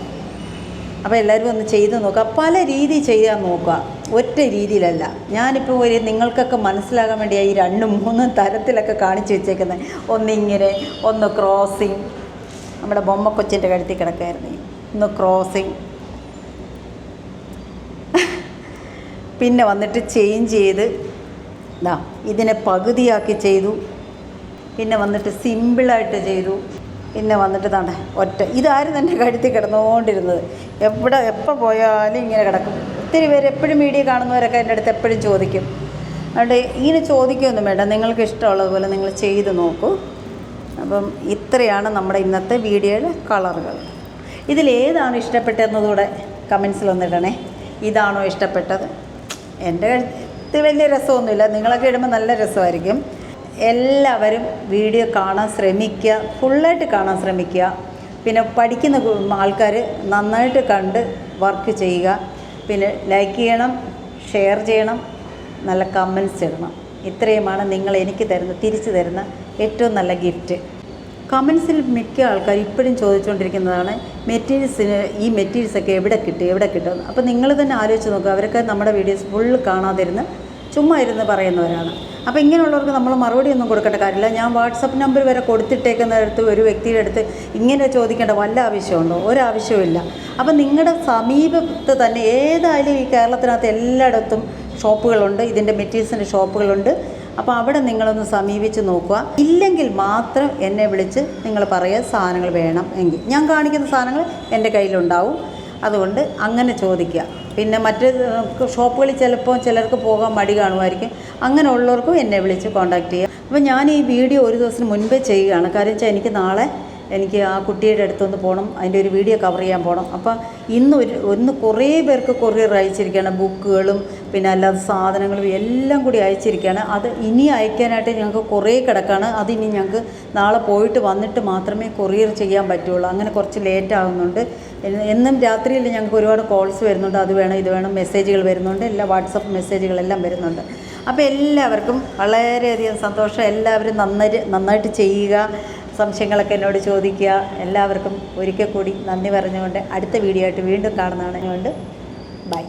അപ്പോൾ എല്ലാവരും ഒന്ന് ചെയ്ത് നോക്കുക. പല രീതി ചെയ്യാൻ നോക്കുക, ഒറ്റ രീതിയിലല്ല. ഞാനിപ്പോൾ ഒരു നിങ്ങൾക്കൊക്കെ മനസ്സിലാകാൻ വേണ്ടിയാണ് ഈ 2-3 തരത്തിലൊക്കെ കാണിച്ച് വെച്ചേക്കുന്നത്. ഒന്നിങ്ങനെ, ഒന്ന് ക്രോസിങ്, നമ്മുടെ ബൊമ്മ കൊച്ചിൻ്റെ കഴുത്തിൽ കിടക്കായിരുന്നു, ഒന്ന് ക്രോസിങ്, പിന്നെ വന്നിട്ട് ചേഞ്ച് ചെയ്ത് ഇതിനെ പകുതിയാക്കി ചെയ്തു, പിന്നെ വന്നിട്ട് സിമ്പിളായിട്ട് ചെയ്തു, പിന്നെ വന്നിട്ട് താണ്ട ഒറ്റ. ഇതാരും തന്നെ കഴുത്തിൽ കിടന്നുകൊണ്ടിരുന്നത്. എപ്പോൾ പോയാലും ഇങ്ങനെ കിടക്കും. ഒത്തിരി പേര് എപ്പോഴും വീഡിയോ കാണുന്നവരൊക്കെ എൻ്റെ അടുത്ത് എപ്പോഴും ചോദിക്കും. അതുകൊണ്ട് ഇങ്ങനെ ചോദിക്കുകയൊന്നും വേണ്ട, നിങ്ങൾക്ക് ഇഷ്ടമുള്ളതുപോലെ നിങ്ങൾ ചെയ്ത് നോക്കൂ. അപ്പം ഇത്രയാണ് നമ്മുടെ ഇന്നത്തെ വീഡിയോയിലെ കളറുകൾ. ഇതിലേതാണ് ഇഷ്ടപ്പെട്ടതെന്നതുകൂടെ കമൻസിലൊന്നിടണേ. ഇതാണോ ഇഷ്ടപ്പെട്ടത്? എൻ്റെ കഴുത്ത് വലിയ രസമൊന്നുമില്ല, നിങ്ങളൊക്കെ ഇടുമ്പോൾ നല്ല രസമായിരിക്കും. എല്ലാവരും വീഡിയോ കാണാൻ ശ്രമിക്കുക, ഫുള്ളായിട്ട് കാണാൻ ശ്രമിക്കുക. പിന്നെ പഠിക്കുന്ന ആൾക്കാർ നന്നായിട്ട് കണ്ട് വർക്ക് ചെയ്യുക. പിന്നെ ലൈക്ക് ചെയ്യണം, ഷെയർ ചെയ്യണം, നല്ല കമൻറ്റ്സ് ഇടണം. ഇത്രയുമാണ് നിങ്ങൾ എനിക്ക് തിരിച്ചു തരുന്ന ഏറ്റവും നല്ല ഗിഫ്റ്റ്. കമൻസിൽ മിക്ക ആൾക്കാർ ഇപ്പോഴും ചോദിച്ചുകൊണ്ടിരിക്കുന്നതാണ് ഈ മെറ്റീരിയൽസൊക്കെ എവിടെ കിട്ടും. അപ്പോൾ നിങ്ങൾ തന്നെ ആലോചിച്ച് നോക്കുക. അവരൊക്കെ നമ്മുടെ വീഡിയോസ് ഫുള്ള് കാണാതിരുന്ന് ചുമ്മാ ഇരുന്ന് പറയുന്നവരാണ്. അപ്പോൾ ഇങ്ങനെയുള്ളവർക്ക് നമ്മൾ മറുപടി ഒന്നും കൊടുക്കേണ്ട കാര്യമില്ല. ഞാൻ വാട്സപ്പ് നമ്പർ വരെ കൊടുത്തിട്ടേക്കുന്നിടത്ത് ഒരു വ്യക്തിയുടെ അടുത്ത് ഇങ്ങനെ ചോദിക്കേണ്ട വല്ല ആവശ്യമുണ്ടോ? ഒരാവശ്യവുമില്ല. അപ്പം നിങ്ങളുടെ സമീപത്ത് തന്നെ ഏതായാലും ഈ കേരളത്തിനകത്ത് എല്ലായിടത്തും ഷോപ്പുകളുണ്ട്, ഇതിൻ്റെ മെറ്റീരിയൽസിൻ്റെ ഷോപ്പുകളുണ്ട്. അപ്പോൾ അവിടെ നിങ്ങളൊന്ന് സമീപിച്ച് നോക്കുക. ഇല്ലെങ്കിൽ മാത്രം എന്നെ വിളിച്ച് നിങ്ങൾ പറയുക സാധനങ്ങൾ വേണം എങ്കിൽ. ഞാൻ കാണിക്കുന്ന സാധനങ്ങൾ എൻ്റെ കയ്യിലുണ്ടാവും. അതുകൊണ്ട് അങ്ങനെ ചോദിക്കുക. പിന്നെ മറ്റ് ഷോപ്പുകളിൽ ചിലപ്പോൾ ചിലർക്ക് പോകാൻ മടി കാണുമായിരിക്കും. അങ്ങനെയുള്ളവർക്കും എന്നെ വിളിച്ച് കോൺടാക്റ്റ് ചെയ്യുക. അപ്പോൾ ഞാൻ ഈ വീഡിയോ ഒരു ദിവസം മുൻപേ ചെയ്യുകയാണ്. കാര്യം വെച്ചാൽ എനിക്ക് നാളെ ആ കുട്ടിയുടെ അടുത്തൊന്ന് പോകണം, അതിൻ്റെ ഒരു വീഡിയോ കവർ ചെയ്യാൻ പോകണം. അപ്പോൾ ഇന്ന് കുറേ പേർക്ക് കൊറിയർ അയച്ചിരിക്കുകയാണ്, ബുക്കുകളും പിന്നെ അല്ലാതെ സാധനങ്ങളും എല്ലാം കൂടി അയച്ചിരിക്കുകയാണ്. അത് ഇനി അയക്കാനായിട്ട് ഞങ്ങൾക്ക് കുറേ കിടക്കാണ്. അതിനി ഞങ്ങൾക്ക് നാളെ പോയിട്ട് വന്നിട്ട് മാത്രമേ കൊറിയർ ചെയ്യാൻ പറ്റുള്ളൂ. അങ്ങനെ കുറച്ച് ലേറ്റ് ആകുന്നുണ്ട്. എന്നും രാത്രിയിൽ ഞങ്ങൾക്ക് ഒരുപാട് കോൾസ് വരുന്നുണ്ട്, അത് വേണം ഇത് വേണം, മെസ്സേജുകൾ വരുന്നുണ്ട്, എല്ലാ വാട്സപ്പ് മെസ്സേജുകളെല്ലാം വരുന്നുണ്ട്. അപ്പോൾ എല്ലാവർക്കും വളരെയധികം സന്തോഷം. എല്ലാവരും നന്നായിട്ട് ചെയ്യുക. സംശയങ്ങളൊക്കെ എന്നോട് ചോദിക്കുക. എല്ലാവർക്കും ഒരിക്കൽ കൂടി നന്ദി പറഞ്ഞുകൊണ്ട് അടുത്ത വീഡിയോ ആയിട്ട് വീണ്ടും കാണുന്നതാണ്. ബൈ.